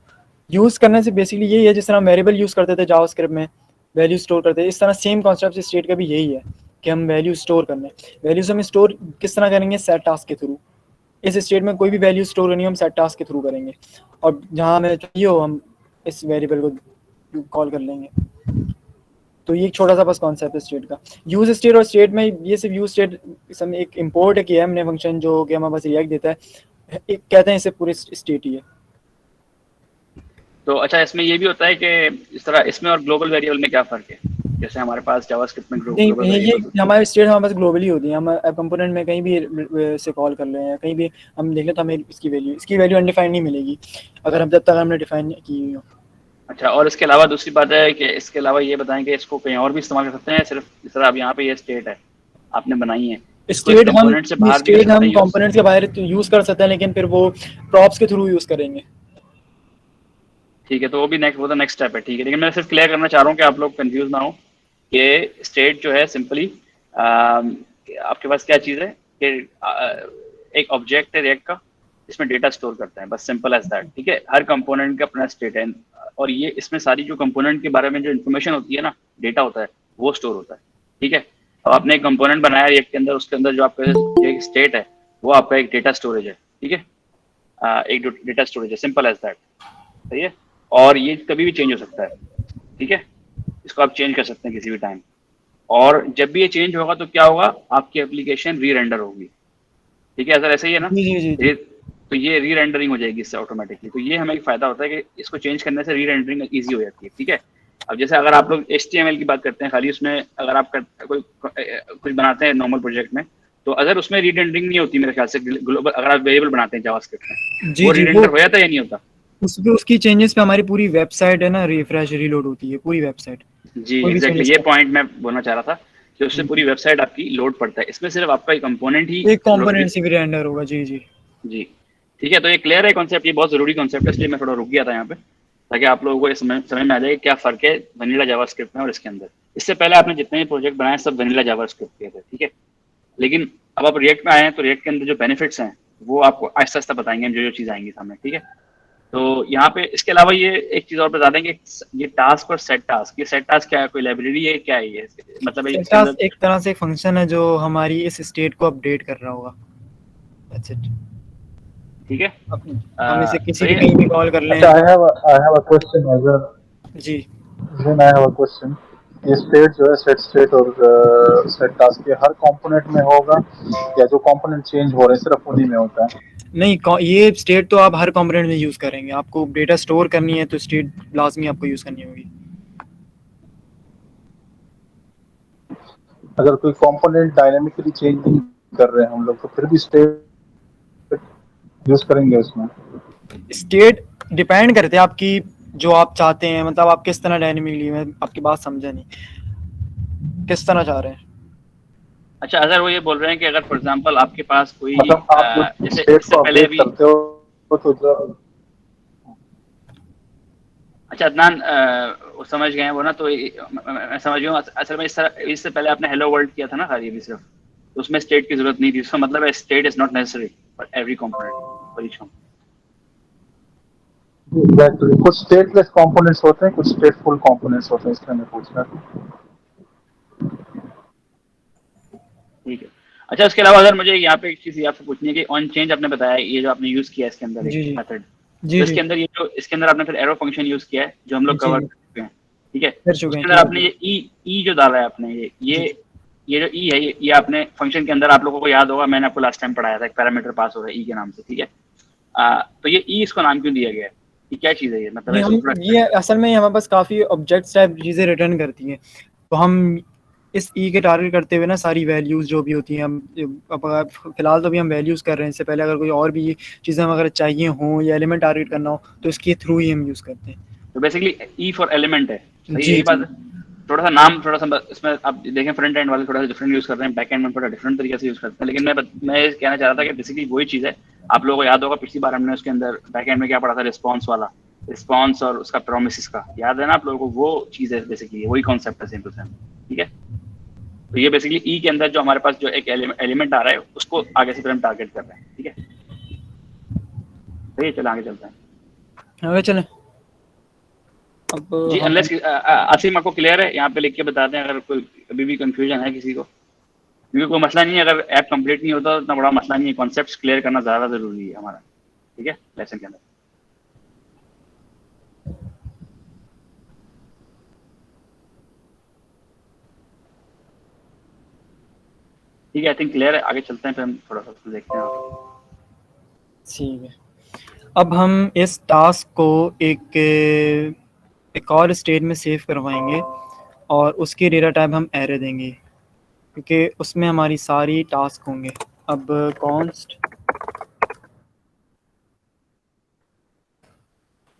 यूज़ करने से बेसिकली यही है, जिस तरह हम वेरिएबल यूज़ करते थे जावास्क्रिप्ट में, वैल्यू स्टोर करते हैं, इस तरह सेम कॉन्सेप्ट स्टेट का भी यही है कि हम वैल्यू स्टोर करने। वैल्यूज हम स्टोर किस तरह करेंगे? सेट टास्क के थ्रू। इस स्टेट में कोई भी वैल्यू स्टोर करनी हो हम सेट टास्क के थ्रू करेंगे, और जहाँ हमें चाहिए हो हम इस वेरिएबल को कॉल कर लेंगे। तो ये एक छोटा सा बस कॉन्सेप्ट है स्टेट का। यूज स्टेट और स्टेट में ये सिर्फ यूज स्टेट इसमें एक इंपोर्ट किया है हमने फंक्शन, जो कि हमारे पास रिएक्ट देता है, एक कहते हैं इसे पूरे स्टेट ही है। तो अच्छा इसमें ये भी होता है कि इस तरह इसमें और ग्लोबल वेरिएबल में क्या फ़र्क है? जैसे हमारे पास जावास्क्रिप्ट में ग्लोबल नहीं, ये वेरिएबल्स होते हैं। हमारे स्टेट हमारे पास ग्लोबली होती है। हम कंपोनेंट में कहीं भी से कॉल कर रहे हैं, कहीं भी हम देख लें तो हमें इसकी वैल्यू अनडिफाइंड नहीं मिलेगी, अगर हम जब तक हमने डिफाइन की हुई हो। अच्छा, और इसके अलावा दूसरी बात है कि इसके अलावा ये बताएं कि इसको कहीं और भी इस्तेमाल कर सकते हैं, सिर्फ इस तरह अब यहाँ पे ये स्टेट है आपने बनाई है, इसको इस कंपोनेंट से बाहर भी कर स्टेट सकते हम हैं यूज़? कंपोनेंट्स के बाहर यूज़ कर सकते हैं, लेकिन फिर वो प्रॉप्स के थ्रू यूज़ करेंगे। ठीक है, तो वो तो नेक्स्ट स्टेप है, ठीक है। लेकिन मैं सिर्फ क्लियर करना चाह रहा हूँ कि आप लोग कंफ्यूज ना हो कि स्टेट जो है सिंपली आपके पास क्या चीज़ है कि एक ऑब्जेक्ट है रिएक्ट का, इसमें डेटा स्टोर करता है, बस सिंपल एज दैट। ठीक है, हर कंपोनेंट का अपना स्टेट है, और ये इसमें सारी जो कंपोनेंट के बारे में जो इन्फॉर्मेशन होती है ना, डेटा होता है, वो स्टोर होता है। ठीक है, अब आपने एक कंपोनेंट बनाया रिएक्ट के अंदर, उसके अंदर जो आपका जो एक स्टेट है वो आपका एक डेटा स्टोरेज है। ठीक है, एक डेटा स्टोरेज है, सिंपल एज दैट। सही है, और ये कभी भी चेंज हो सकता है। ठीक है, इसको आप चेंज कर सकते हैं किसी भी टाइम, और जब भी ये चेंज होगा तो क्या होगा, आपकी एप्लीकेशन री रेंडर होगी। ठीक है, सर ऐसा ही है ना? जी जी जी जी। ये तो ये री रेंडरिंग हो जाएगी इससे ऑटोमेटिकली। तो ये हमें एक फायदा होता है कि इसको चेंज करने से री रेंडरिंग ईजी हो जाती है। ठीक है, अब जैसे अगर आप लोग HTML की बात करते हैं खाली, उसमें अगर आप कोई कुछ बनाते हैं नॉर्मल प्रोजेक्ट में, तो अगर उसमें री रेंडरिंग नहीं होती मेरे ख्याल से, ग्लोबल अगर आप वेरिएबल बनाते हैं जावास्क्रिप्ट में, जी वो जी री वो रेंडर हो जाता है या नहीं होता? उसकी चेंजेस पे हमारी पूरी वेबसाइट है ना रिफ्रेश रीलोड होती है पूरी वेबसाइट। जी कोई भी एग्जैक्टली, चेंजेस ये कर। पॉइंट मैं बोलना चाह रहा था कि उससे जी पूरी वेबसाइट आपकी लोड पड़ता है, इसमें सिर्फ आपका एक कंपोनेंट ही एक कंपोनेंट से भी रेंडर होगा। जी जी। जी। ठीक है, तो ये क्लियर है कॉन्सेप्ट, ये बहुत जरूरी कॉन्सेप्ट है, इसलिए मैं थोड़ा रुक गया था यहाँ पे, ताकि आप लोगों को ये समझ में आ जाए कि क्या फर्क है वनीला जावास्क्रिप्ट में और इसके अंदर। इससे पहले आपने जितने भी प्रोजेक्ट बनाए सब वनीला जावास्क्रिप्ट के थे, ठीक है। लेकिन अब आप रिएक्ट में आए हैं तो रिएक्ट के अंदर जो बेनिफिट्स हैं वो आपको आहिस्ता आहिस्ता बताएंगे, जो जो चीज़ आएंगी सामने, ठीक है। तो यहाँ पे इसके अलावा ये एक चीज़ और बता दें कि ये टास्क और सेट टास्क, ये सेट टास्क क्या है, कोई लाइब्रेरी है, क्या है ये, मतलब इसके सेटास अंदर? एक तरह से एक फंक्शन है जो हमारी इस स्टेट को अपडेट कर रहा होगा। That's it. ठीक है। हम इसे तो किसी भी ये कहीं भी कॉल कर लें। अच्छा, I have a question अगर जी then I have a question। ये स्टेट जो है सेट स्टेट और सेट टास्क के हर कंपोनेंट में होगा या जो कंपोनेंट चेंज हो रहे हैं सिर्फ उन्हीं में होता है? नहीं, ये स्टेट तो आप हर कंपोनेंट में यूज़ करेंगे। आपको डेटा स्टोर करनी है तो स्टेट लाजमी आपको यूज़ करनी होगी। अगर कोई कंपोनेंट डायनेमिकली चेंज नहीं कर रहे हैं हम लोग तो फिर भी स्टेट यूज करेंगे उसमें? स्टेट डिपेंड करते हैं आपकी जो आप चाहते हैं, मतलब आप किस तरह डायनेमिकली, मैं आपकी बात समझा नहीं, किस तरह चाह रहे हैं। अच्छा, अगर वो ये बोल रहे हैं कि अगर फॉर एग्जांपल आपके पास कोई मतलब आप जो जैसे स्टेट इससे को पहले अपडेट अभी, करते हो तो अच्छा अदनान, वो समझ गए हैं वो ना, तो मैं समझ गया हूँ। असल में इससे पहले आपने हेलो वर्ल्ड किया था ना खाली अभी सिर्फ, तो उसमें स्टेट की जरूरत नहीं थी। उसका मतलब है state is not necessary for every component, for each component. Exactly कुछ स्टेटलेस कंपोनेंट्स होते हैं, कुछ स्टेटफुल कंपोनेंट्स होते हैं, इसलिए मैं पूछ रहा था। ठीक है। अच्छा, उसके अलावा अगर मुझे यहाँ पे एक चीज़ आपसे पूछनी है कि ऑन चेंज आपने बताया, ये जो आपने यूज़ किया है इसके अंदर एक जी जी मेथड, तो जी जी इसके अंदर ये जो इसके अंदर आपने फिर एरो फंक्शन यूज़ किया है जो हम लोग जी कवर जी कर चुके हैं, ठीक है। कर चुके हैं। उसके अंदर ठीक आपने है। ये ई जो डाला है आपने, जी ये जो ई है, ये आपने फंक्शन के अंदर, आप लोगों को याद होगा मैंने आपको लास्ट टाइम पढ़ाया था, एक पैरामीटर पास हो रहा है ई के नाम से, ठीक है। तो ये ई इसको नाम क्यों दिया गया है, ये क्या चीज़ है, ये मतलब ये है, इसको हम थोड़ा ये explain करें। असल में हमारे पास काफ़ी ऑब्जेक्ट्स टाइप चीज़ें रिटर्न करती हैं, तो हम इस ई के टारगेट करते हुए ना सारी वैल्यूज़ जो भी होती हैं, हम अब फिलहाल तो अभी हम वैल्यूज़ कर रहे हैं। इससे पहले अगर कोई और भी चीज़ें हम अगर चाहिए हों या एलिमेंट टारगेट करना हो तो इसके थ्रू ही हम यूज़ करते हैं। तो बेसिकली ई फॉर एलिमेंट है, सही जी यही बात जी है। थोड़ा सा नाम, थोड़ा सा इसमें आप देखें फ्रंट एंड वाले थोड़ा सा डिफरेंट यूज कर रहे हैं, बैक एंड में थोड़ा डिफरेंट तरीके से यूज करते हैं, लेकिन मैं ये कहना चाह रहा था कि बेसिकली वही चीज़ है। आप लोगों को याद होगा पिछली बार हमने उसके अंदर बैक एंड में क्या पढ़ा था, रिस्पॉन्स वाला, रिस्पॉन्स और उसका प्रोमिस का, याद है ना आप लोगों को? वो चीज़ है बेसिकली, वही कॉन्सेप्ट है सेम टू सेम, ठीक है। तो ये बेसिकली ई के अंदर जो हमारे पास जो एक एलिमेंट आ रहा है उसको आगे से फिर हम टारगेट कर रहे हैं, ठीक है। सही है, चलो आगे चलते हैं। आगे चलें। अब जी, हम अनलेस आसिम आपको क्लियर है, यहाँ पे लिख के बता दें अगर कोई अभी भी कंफ्यूजन है किसी को, क्योंकि कोई मसला नहीं है, अगर ऐप कंप्लीट नहीं होता तो इतना बड़ा मसला नहीं है, कॉन्सेप्ट्स क्लियर करना ज़्यादा ज़रूरी है हमारा, ठीक है, लेसन के अंदर। ठीक है, आई थिंक क्लियर है, आगे चलते हैं, फिर हम थोड़ा सा उसको देखते हैं और। ठीक है। अब हम इस टास्क को एक और स्टेट में सेव करवाएंगे और उसकी डेटा टाइप हम एरे देंगे, क्योंकि उसमें हमारी सारी टास्क होंगे। अब कॉन्स्ट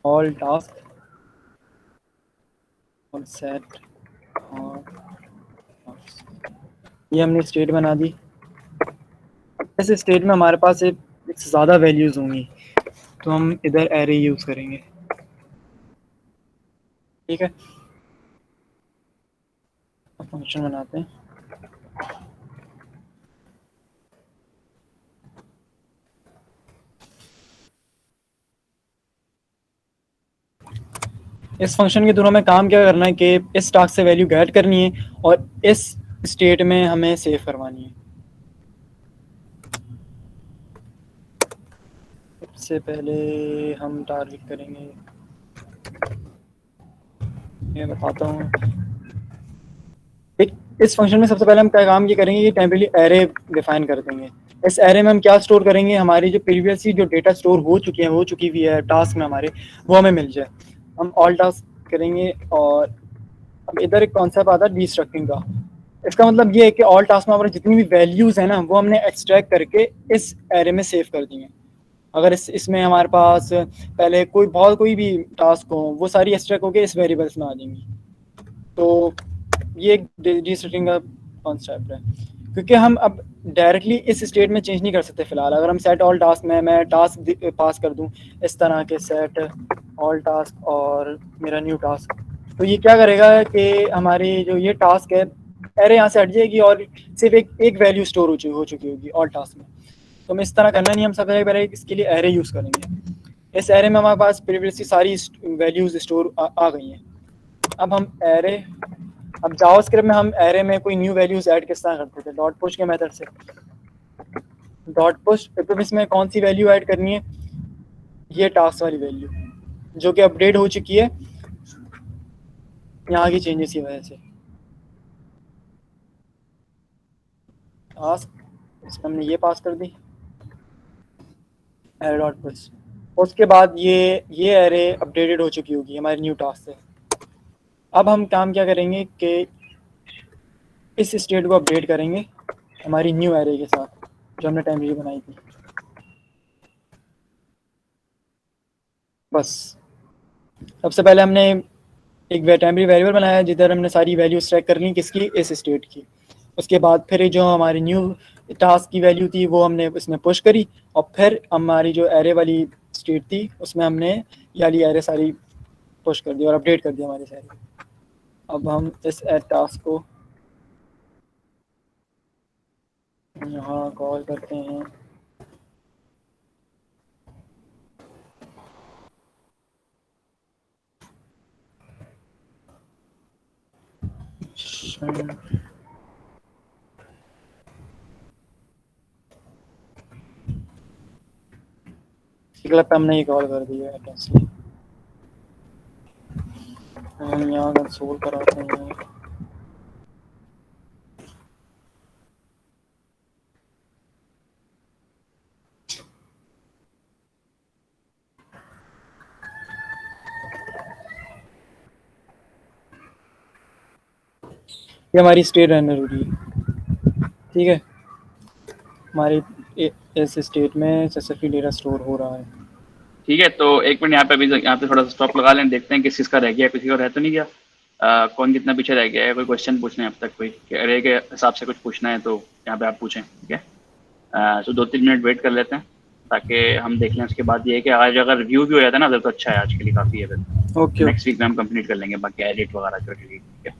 ऑल टास्क और सेट और ये हमने स्टेट बना दी। इस स्टेट में हमारे पास एक से ज़्यादा वैल्यूज़ होंगी, तो हम इधर एरे यूज़ करेंगे, ठीक है। फंक्शन बनाते हैं। इस फंक्शन के थ्रू हमें काम क्या करना है कि इस टास्क से वैल्यू गेट करनी है और इस स्टेट में हमें सेव करवानी है। सबसे पहले हम टारगेट करेंगे, ये बताता हूँ, एक इस फंक्शन में सबसे पहले हम क्या काम ये करेंगे कि टेम्परेरी एरे डिफाइन कर देंगे। इस एरे में हम क्या स्टोर करेंगे, हमारी जो प्रीवियसली जो डेटा स्टोर हो चुकी हुई है टास्क में हमारे, वो हमें मिल जाए। हम ऑल टास्क करेंगे और अब इधर एक कॉन्सेप्ट आता है डीस्ट्रक्टिंग का। इसका मतलब ये है कि ऑल टास्क में हमारे जितनी भी वैल्यूज़ हैं ना, वो हमने एक्सट्रैक्ट करके इस एरे में सेव कर दी हैं। अगर इसमें हमारे पास पहले कोई भी टास्क हो, वो सारी एक्सट्रैक्ट होकर इस वेरिएबल्स में आ जाएंगी। तो ये एक डीस्ट्रक्टिंग का कॉन्सेप्ट है, क्योंकि हम अब डायरेक्टली इस स्टेट में चेंज नहीं कर सकते फिलहाल। अगर हम सेट ऑल टास्क में मैं टास्क पास कर दूं इस तरह के सेट ऑल टास्क और मेरा न्यू टास्क, तो ये क्या करेगा कि हमारी जो ये टास्क है एरे यहाँ से हट जाएगी और सिर्फ एक वैल्यू स्टोर हो चुकी होगी ऑल टास्क में। तो हमें इस तरह करना नहीं, हम सबसे पहले इसके लिए एरे यूज़ करेंगे। इस एरे में हमारे पास प्रीवियसली सारी वैल्यूज स्टोर आ गई हैं। अब जावास्क्रिप्ट में हम एरे में कोई न्यू वैल्यूज ऐड किस तरह करते थे, डॉट पुश के मेथड से। डॉट पुश इसमें कौन सी वैल्यू ऐड करनी है, ये टास्क वाली वैल्यू जो कि अपडेट हो चुकी है यहाँ की चेंजेस की वजह से। टास्क इसमें हमने ये पास कर दी एरे डॉट पुश, उसके बाद ये एरे अपडेटेड हो चुकी होगी हमारी न्यू टास्क से। अब हम काम क्या करेंगे कि इस स्टेट को अपडेट करेंगे हमारी न्यू एरे के साथ जो हमने टेम्परेरी बनाई थी। बस सबसे पहले हमने एक टेम्परेरी वेरिएबल बनाया जिधर हमने सारी वैल्यू ट्रैक करनी किसकी, इस स्टेट की। उसके बाद फिर जो हमारी न्यू टास्क की वैल्यू थी वो हमने इसमें पुश करी, और फिर हमारी जो एरे वाली स्टेट थी उसमें हमने ये वाली एरे सारी पुश कर दी और अपडेट कर दी हमारी सारी। अब हम इस ऐड टास्क को यहाँ कॉल करते हैं। लगता है हमने ये कॉल कर दिया है। हम यहाँ कंसोल कराते हैं। ये हमारी स्टेट रहने जरूरी है, ठीक है। हमारी इस स्टेट में सक्सेसफुली डेटा स्टोर हो रहा है। ठीक है, तो एक मिनट यहाँ पे अभी यहाँ पे थोड़ा सा स्टॉप लगा लें, देखते हैं किस चीज़ का रह गया, किसी को रह तो नहीं गया, कौन कितना पीछे रह गया है, कोई क्वेश्चन पूछना है अब तक, कोई एरे के हिसाब से कुछ पूछना है तो यहाँ पे आप पूछें, ठीक है। तो 2-3 मिनट वेट कर लेते हैं ताकि हम देख लें। उसके बाद ये है कि आज अगर रिव्यू भी हो जाता है ना तो अच्छा है, आज के लिए काफ़ी है। फिर ओके, नेक्स्ट वीक में हम कंप्लीट कर लेंगे बाकी एडिट वगैरह करके, ठीक है।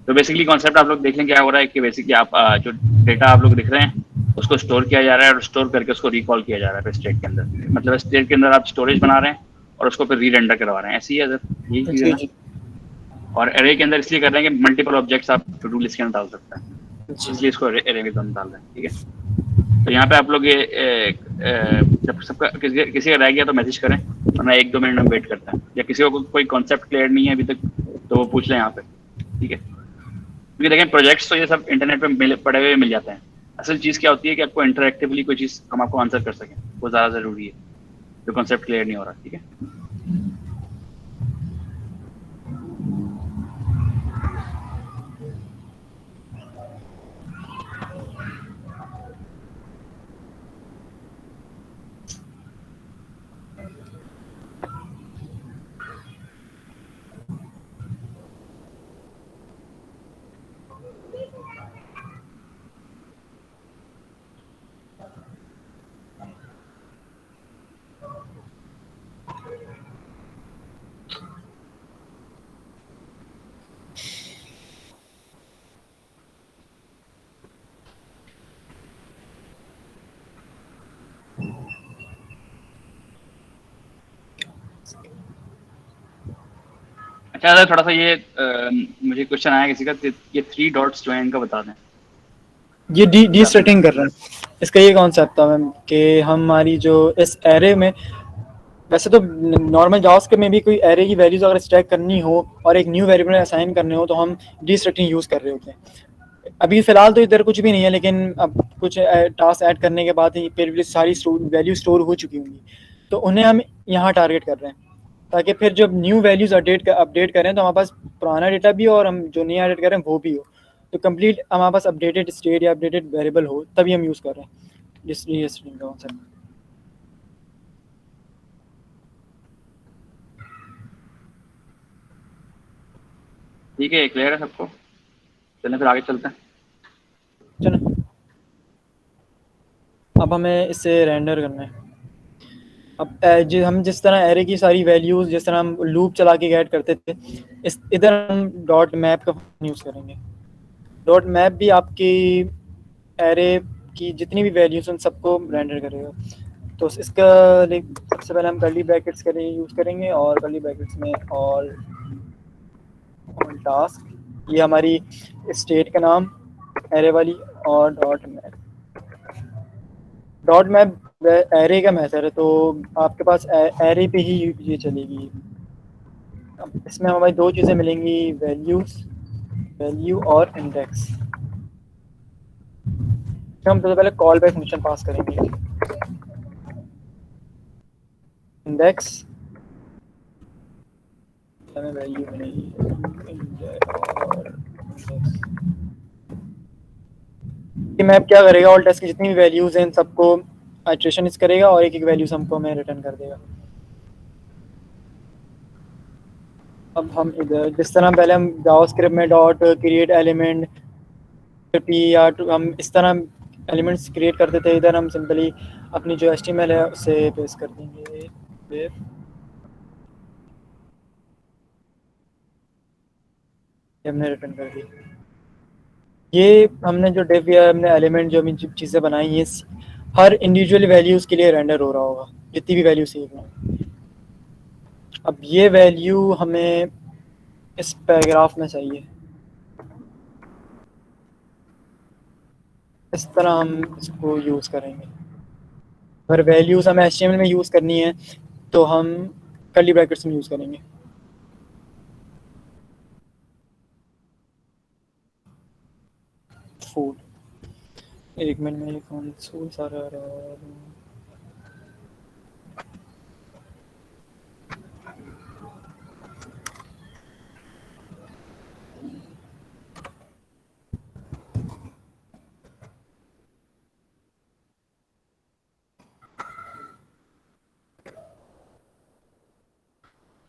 तो बेसिकली कॉन्सेप्ट आप लोग देख लें क्या हो रहा है कि बेसिकली आप जो डेटा आप लोग दिख रहे हैं उसको स्टोर किया जा रहा है और स्टोर करके उसको रिकॉल किया जा रहा है स्टेट के अंदर। मतलब स्टेट के अंदर आप स्टोरेज बना रहे हैं और उसको फिर री रेंडर करवा रहे हैं, ऐसी है सर यही चीज़ है। और एरे के अंदर इसलिए कर रहे हैं कि मल्टीपल ऑब्जेक्ट्स आप टू डू लिस्ट के अंदर डाल सकते हैं, इसलिए इसको एरे के अंदर डाल रहे हैं, ठीक है। तो यहाँ पे आप लोग ये जब सबका किसी का रह गया तो मैसेज करें, वरना 1-2 मिनट में वेट करते हैं, या किसी को कोई कॉन्सेप्ट क्लियर नहीं है अभी तक तो वो पूछ लें यहाँ पे, ठीक है। क्योंकि देखें प्रोजेक्ट्स तो ये सब इंटरनेट पे पड़े हुए मिल जाते हैं, असल चीज़ क्या होती है कि आपको इंटरएक्टिवली कोई चीज़ हम आपको आंसर कर सकें, वो ज़्यादा ज़रूरी है, जो कॉन्सेप्ट क्लियर नहीं हो रहा, ठीक है। अच्छा थोड़ा सा ये मुझे क्वेश्चन आया किसी का, ये 3 डॉट्स जो है इनका बता दें। ये डीस्ट्रक्टिंग कर रहे हैं, इसका ये कॉन्सेप्ट था मैम कि हमारी जो इस एरे में, वैसे तो नॉर्मल जावास्क्रिप्ट में भी कोई एरे की वैल्यूज अगर स्टैक करनी हो और एक न्यू वेरिएबल असाइन करने हो तो हम डीस्ट्रक्टिंग यूज़ कर रहे होते हैं। अभी फ़िलहाल तो इधर कुछ भी नहीं है, लेकिन अब कुछ टास्क ऐड करने के बाद ही फिर भी सारी वैल्यू स्टोर हो चुकी होंगी, तो उन्हें हम यहाँ टारगेट कर रहे हैं, ताकि फिर जब न्यू वैल्यूज़ अपडेट करें तो हमारे पास पुराना डेटा भी हो और हम जो नया ऐड कर रहे हैं वो भी हो, तो कंप्लीट हमारे पास अपडेटेड स्टेट या अपडेटेड वेरिएबल हो, तभी हम यूज़ कर रहे हैं जिस रीस्ट्रिंग का कॉन्सेप्ट। ठीक है, क्लियर है सबको? चलें फिर आगे चलते हैं। चलो, अब हमें इसे रेंडर करना है। अब हम जिस तरह एरे की सारी वैल्यूज़ जिस तरह हम लूप चला के ऐड करते थे, इस इधर हम डॉट मैप का यूज़ करेंगे। डॉट मैप भी आपकी एरे की जितनी भी वैल्यूज़ उन सबको रेंडर करेगा। तो इसका सबसे पहले हम कर्ली ब्रैकेट्स करें यूज़ करेंगे, और कर्ली ब्रैकेट्स में ऑल टास्क, ये हमारी स्टेट का नाम एरे वाली, और डॉट मैप एरे का मेथड है, तो आपके पास एरे पे ही ये चलेगी। अब इसमें हमें दो चीज़ें मिलेंगी, वैल्यू और इंडेक्स। हम सबसे पहले कॉल बैक फंक्शन पास करेंगे, इंडेक्स हमें वैल्यू मिलेगी और इंडेक्स। ये मैप क्या करेगा, ऑल टेस्ट की जितनी भी वैल्यूज़ हैं इन सबको आइट्रेशन इस करेगा और एक एक वैल्यूज हमको हमें रिटर्न कर देगा। अब हम इधर जिस तरह पहले हम जावास्क्रिप्ट में डॉट क्रिएट एलिमेंट पी या हम इस तरह एलिमेंट्स क्रिएट करते थे, इधर हम सिंपली अपनी जो HTML है उसे पेस्ट कर देंगे फिर हमने रिटर्न कर दी। ये हमने जो डिव या हमने एलिमेंट जो भी चीज़ें बनाई, ये हर इंडिविजुअल वैल्यूज़ के लिए रेंडर हो रहा होगा, जितनी भी वैल्यू सेव हैं। अब ये वैल्यू हमें इस पैराग्राफ में चाहिए, इस तरह हम इसको यूज़ करेंगे। अगर वैल्यूज़ हमें HTML में यूज़ करनी है तो हम कर्ली ब्रैकेट्स में यूज़ करेंगे। फूड, एक मिनट में कंसोल सारा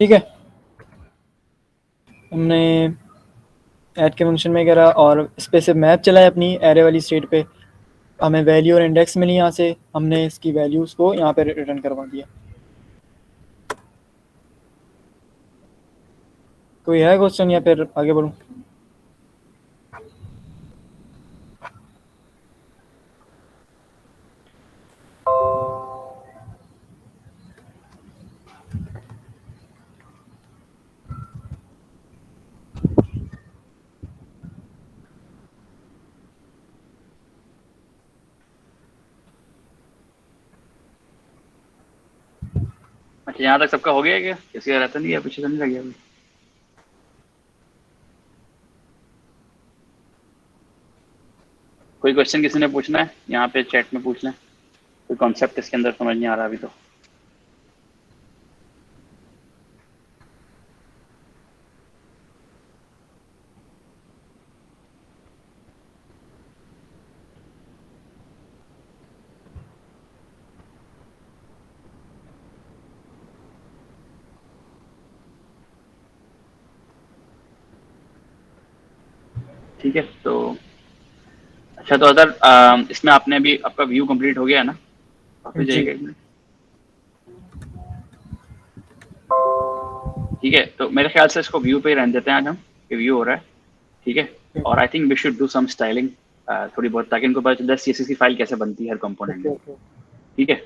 ठीक है। हमने ऐड के फंक्शन में करा और इस पे से मैप चलाया अपनी एरे वाली स्टेट पे, हमें वैल्यू और इंडेक्स मिली, यहाँ से हमने इसकी वैल्यूज़ को यहाँ पे रिटर्न करवा दिया। कोई है क्वेश्चन या फिर आगे बढ़ूँ? अच्छा, यहाँ तक सबका हो गया है क्या? किसी का रहता नहीं है, पीछे तो नहीं लग गया अभी? कोई क्वेश्चन किसी ने पूछना है यहाँ पे चैट में पूछ लें, कोई कॉन्सेप्ट इसके अंदर समझ नहीं आ रहा अभी तो। ठीक है, तो अच्छा, तो अदर इसमें आपने अभी आपका व्यू कंप्लीट हो गया है ना? वापस जी। जाइएगा एक मिनट। ठीक है, तो मेरे ख्याल से इसको व्यू पे ही रहने देते हैं आज हम, कि व्यू हो रहा है। ठीक है, और I think we should do some styling थोड़ी बहुत, ताकि इनको पता चले CSS की फाइल कैसे बनती है हर कंपोनेंट ओके में। ओके। ठीक है,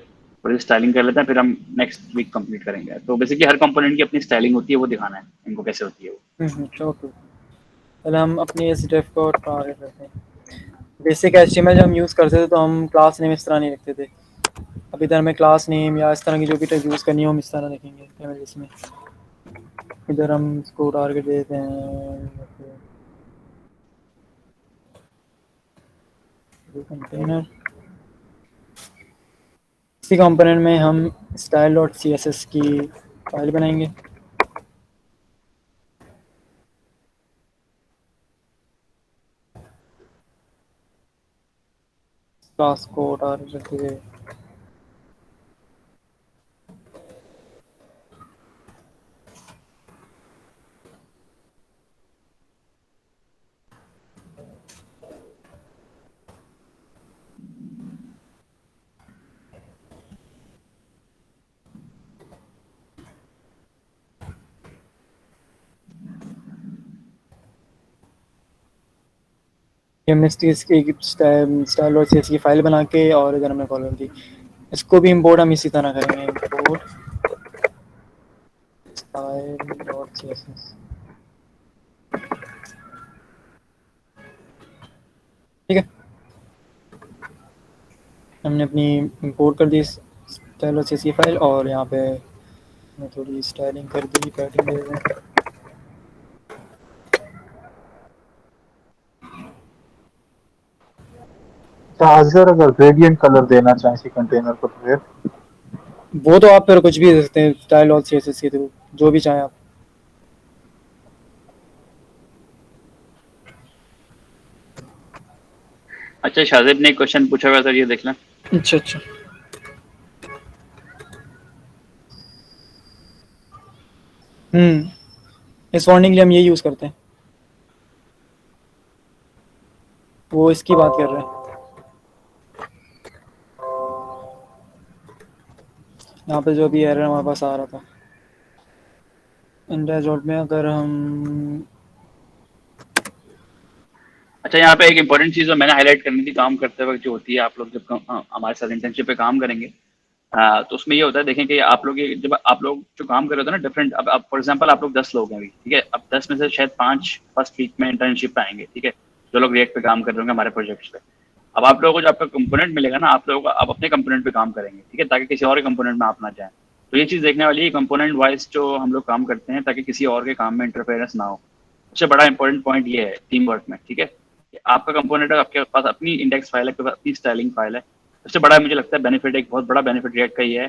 थोड़ी स्टाइलिंग कर लेते हैं, फिर हम नेक्स्ट वीक कंप्लीट करेंगे। तो बेसिकली हर कंपोनेंट की अपनी स्टाइलिंग होती है, वो दिखाना है इनको कैसे होती है वो। ओके, पहले हम अपनी इस डिफ को टारगेट करते हैं। बेसिक HTML जब हम यूज़ करते थे तो हम क्लास नेम इस तरह नहीं रखते थे। अब इधर हमें क्लास नेम या इस तरह की जो भी टैग यूज़ करनी हो हम इस तरह लिखेंगे इमेजेस में। इधर हम इसको टारगेट देते हैं कंटेनर, इसी कंपोनेंट में हम style dot C S S की फाइल बनाएंगे। क्लास कोड और रखिए हमने इसकी स्टाइल डॉट सी एस की फाइल बना के और इधर हमने कॉलम दी। इसको भी इंपोर्ट हम इसी तरह करेंगे, import style dot C S S. ठीक है, हमने अपनी इंपोर्ट कर दी स्टाइल डॉट सी एस की फाइल और यहाँ पे मैं थोड़ी स्टाइलिंग कर दी, पैडिंग दे दें। अगर ग्रेडियंट कलर देना चाहें इसी कंटेनर को तो फिर वो तो आप फिर कुछ भी दे सकते हैं style dot C S S के थ्रू, जो भी चाहें आप। अच्छा, शाजिब ने एक क्वेश्चन पूछा हुआ सर, ये देख लें। अच्छा अच्छा, इस वार्निंग के लिए हम ये यूज़ करते हैं। वो इसकी बात कर रहे हैं, यहाँ पे जो भी एरर हमारे पास आ रहा था इन डैशबोर्ड में। अगर हम अच्छा, यहाँ पे एक इंपॉर्टेंट चीज़ जो मैंने हाईलाइट करनी थी काम करते वक्त, जो होती है, आप लोग जब हमारे साथ इंटर्नशिप पे काम करेंगे, तो उसमें ये होता है, देखें कि आप लोग जब आप लोग जो काम कर रहे होते हैं ना डिफरेंट, अब फॉर एग्जांपल आप लोग 10 लोग हैं अभी, ठीक है। अब 10 में से शायद 5 फर्स्ट वीक में इंटर्नशिप पे आएंगे, ठीक है, जो लोग रिएक्ट पे काम कर रहे होंगे हमारे प्रोजेक्ट्स पे। अब आप लोगों को जो आपका कंपोनेंट मिलेगा ना, आप लोगों को आप अपने कंपोनेंट पे काम करेंगे, ठीक है, ताकि किसी और के कंपोनेंट में आप ना जाए। तो ये चीज़ देखने वाली है, कंपोनेंट वाइज जो हम लोग काम करते हैं, ताकि किसी और के काम में इंटरफेरेंस ना हो। सबसे बड़ा इंपॉर्टेंट पॉइंट ये है टीम वर्क में, ठीक है। आपका कंपोनेंट है, आपके पास अपनी इंडेक्स फाइल है, आपके पास अपनी स्टाइलिंग फाइल है। सबसे बड़ा मुझे लगता है बेनिफिट, एक बहुत बड़ा बेनिफिट रिएक्ट का ये है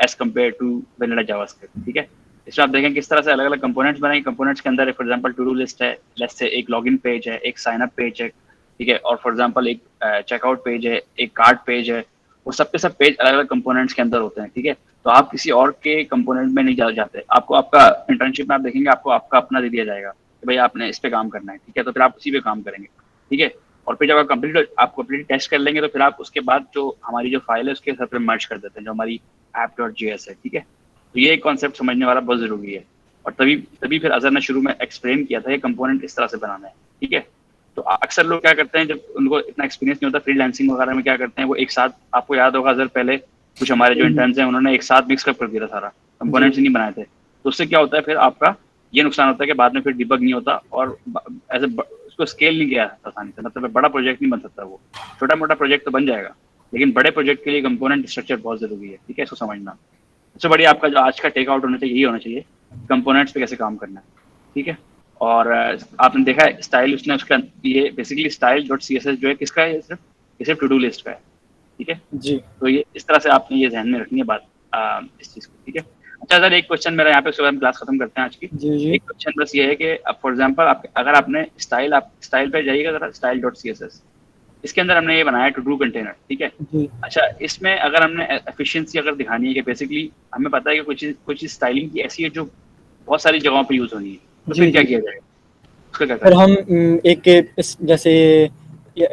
as compare to vanilla JavaScript, ठीक है। इसमें आप देखें किस तरह से अलग अलग कंपोनेंट्स बनाएंगे। कंपोनेंट्स के अंदर for example to do list है, लेट्स से एक लॉगिन पेज है, एक साइन अप पेज है, ठीक है, और फॉर एग्जांपल एक चेकआउट पेज है, एक कार्ड पेज है। वो सब के सब पेज अलग अलग कंपोनेंट्स के अंदर होते हैं, ठीक है। तो आप किसी और के कंपोनेंट में नहीं जाते। आपको आपका इंटर्नशिप में आप देखेंगे आपको आपका अपना दे दिया जाएगा कि भाई आपने इस पे काम करना है, ठीक है, तो फिर आप उसी पे काम करेंगे, ठीक है। और फिर जब आप कंप्लीट टेस्ट कर लेंगे, तो फिर आप उसके बाद जो हमारी जो फाइल है उसके साथ में मर्ज कर देते हैं, जो हमारी app.js है, ठीक है। तो ये कॉन्सेप्ट समझने वाला बहुत जरूरी है। और तभी तभी फिर अजहर ने शुरू में एक्सप्लेन किया था ये कंपोनेंट इस तरह से बनाना है, ठीक है। तो अक्सर लोग क्या करते हैं, जब उनको इतना एक्सपीरियंस नहीं होता फ्रीलांसिंग वगैरह में, क्या करते हैं वो एक साथ, आपको याद होगा अजहर पहले कुछ हमारे जो इंटर्न्स हैं उन्होंने एक साथ मिक्सअप कर दिया था, सारा कंपोनेंट्स नहीं बनाए थे। तो उससे क्या होता है, फिर आपका ये नुकसान होता है कि बाद में फिर डिबग नहीं होता और एज ए उसको स्केल नहीं किया जाता आसानी से। मतलब बड़ा प्रोजेक्ट नहीं बन सकता, वो छोटा मोटा प्रोजेक्ट तो बन जाएगा, लेकिन बड़े प्रोजेक्ट के लिए कंपोनेंट स्ट्रक्चर बहुत जरूरी है, ठीक है, इसको समझना। सबसे बढ़िया आपका जो आज का टेक आउट होना चाहिए, यही होना चाहिए कंपोनेंट्स पे कैसे काम करना है, ठीक है। और आपने देखा है स्टाइल, उसने उसका ये basically style dot C S S जो है किसका है, ये सिर्फ टू डू लिस्ट का है, ठीक है। जी तो ये इस तरह से आपने ये ध्यान में रखनी है बात इस चीज़ को, ठीक है। अच्छा सर, एक क्वेश्चन मेरा यहाँ पे, उसके बाद हम क्लास खत्म करते हैं आज की। जी जी एक क्वेश्चन बस ये है कि फॉर एग्जांपल आप अगर आपने आप स्टाइल पे जाइएगा जरा, style dot C S S, इसके अंदर हमने ये बनाया टू डू कंटेनर, ठीक है। जी अच्छा, इसमें अगर हमने एफिशिएंसी अगर दिखानी है कि बेसिकली हमें पता है कि कुछ चीज़ स्टाइलिंग की ऐसी है जो बहुत सारी जगहों पे यूज़ होनी है, तो जी फिर क्या जी। किया जाएगा, उसका क्या फिर करना हम जैसे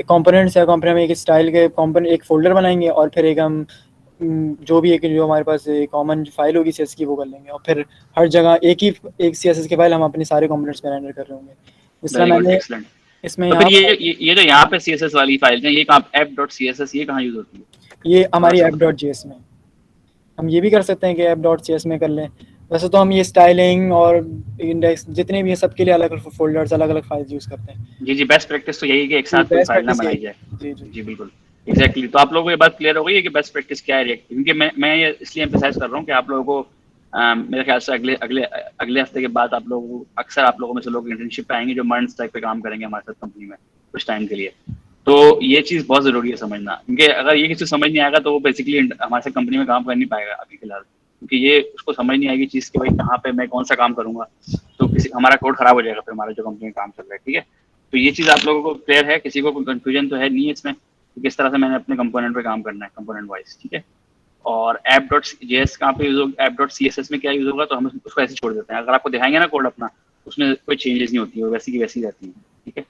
कंपोनेंट्स है, कंपोनेंट में एक स्टाइल के कंपोनेंट एक फोल्डर बनाएंगे और फिर एक हम जो भी एक जो हमारे पास कॉमन फाइल होगी सीएसएस की वो कर लेंगे, और फिर हर जगह एक सीएसएस की फाइल हम अपने सारे कंपोनेंट्स में रेंडर कर रहे होंगे। है। इसलिए वेरी गुड, मैंने एक्सलेंट। इसमें तो फिर यहाँ ये जो यहाँ पे CSS वाली फाइल है, ये कहाँ app dot C S S, ये कहाँ यूज़ होती है, ये थोड़ा हमारी सा ऐप बताएं। डॉट जेएस में हम ये भी कर सकते हैं कि ऐप डॉट जेएस में कर लें। वैसे तो हम ये स्टाइलिंग और इंडेक्स जितने भी हैं सबके लिए अलग अलग फोल्डर्स, अलग अलग फाइल्स यूज़ करते हैं। जी जी, बेस्ट प्रैक्टिस तो यही है कि एक जी साथ कोई बेस्ट फाइल ना प्रैक्टिस बनाई यही जाए। है। जी जी जी बिल्कुल, एग्जैक्टली। तो आप लोगों को ये बात क्लियर हो गई है कि बेस्ट प्रैक्टिस क्या है रिएक्ट, क्योंकि मैं ये इसलिए एम्फेसाइज कर रहा हूँ कि आप लोगों को मेरे ख्याल से अगले अगले अगले हफ्ते के बाद आप लोगों अक्सर आप लोगों में से लोग इंटर्नशिप पे आएंगे जो मंथ्स टाइप पे काम करेंगे हमारे साथ कंपनी में कुछ टाइम के लिए। तो ये चीज़ बहुत ज़रूरी है समझना, क्योंकि अगर ये किसी को समझ नहीं आएगा तो वो बेसिकली हमारे साथ कंपनी में काम कर नहीं पाएगा अभी फिलहाल, क्योंकि ये उसको समझ नहीं आएगी चीज़ कि भाई कहाँ पे मैं कौन सा काम करूंगा, तो किसी हमारा कोड खराब हो जाएगा फिर हमारा जो कंपनी में काम चल रहा है। ठीक है, तो ये चीज़ आप लोगों को क्लियर है, किसी को कोई कंफ्यूजन तो है नहीं है इसमें कि किस तरह से मैंने अपने कंपोनेंट पे काम करना है कंपोनेंट वाइज। ठीक है, और ऐप डॉट जेएस कहाँ पे यूज होगा, app dot C S S में क्या यूज होगा, तो हम उसको ऐसे छोड़ देते हैं। अगर आपको दिखाएंगे ना कोड अपना, उसमें कोई चेंजेस नहीं होती है, वो वैसी की वैसी रहती है। ठीक है,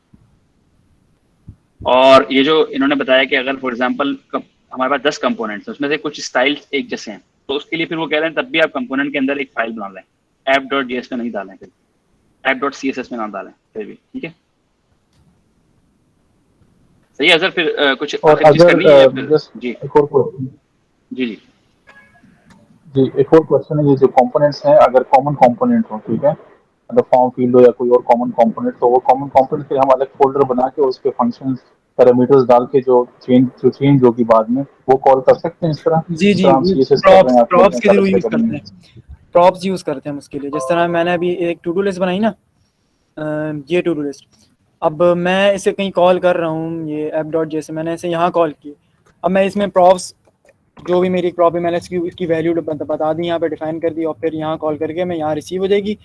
और ये जो इन्होंने बताया कि अगर फॉर एग्जांपल हमारे पास 10 कंपोनेंट्स हैं, उसमें से कुछ स्टाइल्स एक जैसे हैं, तो उसके लिए फिर वो कह रहे हैं तब भी आप कंपोनेंट के अंदर एक फाइल बना लें, ऐप डॉट जेएस में नहीं डालें, फिर app dot C S S में ना डालें फिर भी। ठीक है, सही है सर। फिर कुछ और आखिरी चीज अगर करनी है या फिर? जस्ट जी एक और क्वेश्चन, जी जी। जी एक और क्वेश्चन है, ये जो कंपोनेंट्स हैं अगर कॉमन कंपोनेंट हो, ठीक है, अगर फॉर्म फील्ड हो या कोई और कॉमन कंपोनेंट, तो वो कॉमन कंपोनेंट फिर हम अलग फोल्डर बना के उस पे फंक्शंस पैरामीटर्स डाल के जो चेंज होगी बाद में वो कॉल कर सकते हैं इस तरह, जी जिस जी, तरह हम वो सीएसएस कर रहे प्रॉप्स हैं, आप बोल रहे प्रॉप्स हैं के सर थ्रू ऐसे यूज करते करेंगे। हैं, प्रॉप्स यूज करते हैं हम उसके लिए। जिस तरह मैंने अभी एक टू डू लिस्ट बनाई ना, ये टू डू लिस्ट, अब मैं इसे कहीं कॉल कर रहा हूँ, ये ऐप डॉट जैसे मैंने इसे यहाँ कॉल की, अब मैं इसमें प्रॉप्स जो भी मेरी प्रॉप है मैंने इसकी वैल्यू बता दी, यहाँ पे डिफाइन कर दी, और फिर यहाँ कॉल करके मैं यहाँ रिसीव हो जाएगी,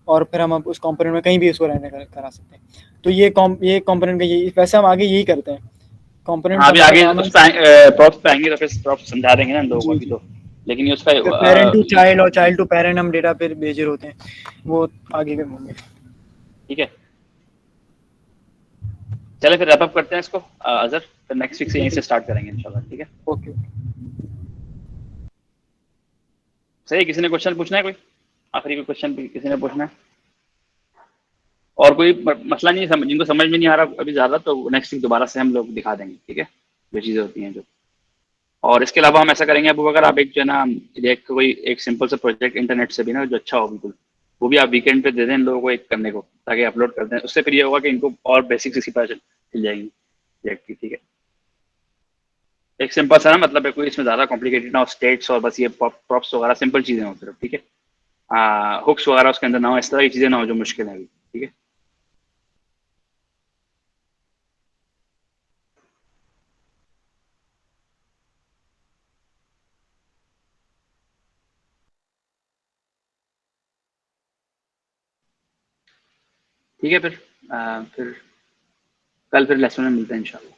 और फिर हम अब उस कंपोनेंट में कहीं भी उसको रन करा सकते हैं। तो ये कंपोनेंट का यही, वैसे हम आगे यही करते हैं, कंपोनेंट हाँ का अभी हमारा आगे काम है। उस पे प्रॉप्स पे आएंगे तो फिर प्रॉप्स समझा देंगे ना हम लोगों को, जी अभी जी, तो लेकिन ये उसका फिर पेरेंट टू चाइल्ड और चाइल्ड टू पेरेंट हम डेटा फिर भेजे होते हैं, वो आगे के होंगे। ठीक है, चले फिर रैप अप करते हैं इसको अजहर, फिर नेक्स्ट वीक से यहीं से स्टार्ट करेंगे इंशाल्लाह। ठीक है, ओके। सही है। किसी ने क्वेश्चन पूछना है कोई? आखिरी कोई क्वेश्चन किसी ने पूछना है? और कोई मसला नहीं है, जिनको समझ में नहीं आ रहा अभी ज़्यादा, तो नेक्स्ट वीक दोबारा से हम लोग दिखा देंगे। ठीक है, जो चीज़ें होती हैं जो। और इसके अलावा हम ऐसा करेंगे अबू बकर, आप एक जो है ना एक कोई एक सिंपल सा प्रोजेक्ट इंटरनेट से भी ना जो अच्छा हो बिल्कुल, वो भी आप वीकेंड पे दे दें इन लोगों को एक करने को, ताकि अपलोड कर दें। उससे फिर ये होगा कि इनको और बेसिक्स इसी पता चल जाएंगी प्रोजेक्ट की। ठीक है, एक सिंपल सा ना, मतलब है कोई इसमें ज़्यादा कॉम्प्लिकेटेड ना हो, स्टेट्स और बस ये प्रॉप्स वगैरह सिंपल चीज़ें हो सिर्फ। ठीक है, हुक्स वगैरह उसके अंदर ना हो, इस तरह की चीज़ें ना हो जो मुश्किल है अभी। ठीक है, ठीक है। फिर फिर कल फिर लेसन में मिलते हैं इंशाल्लाह।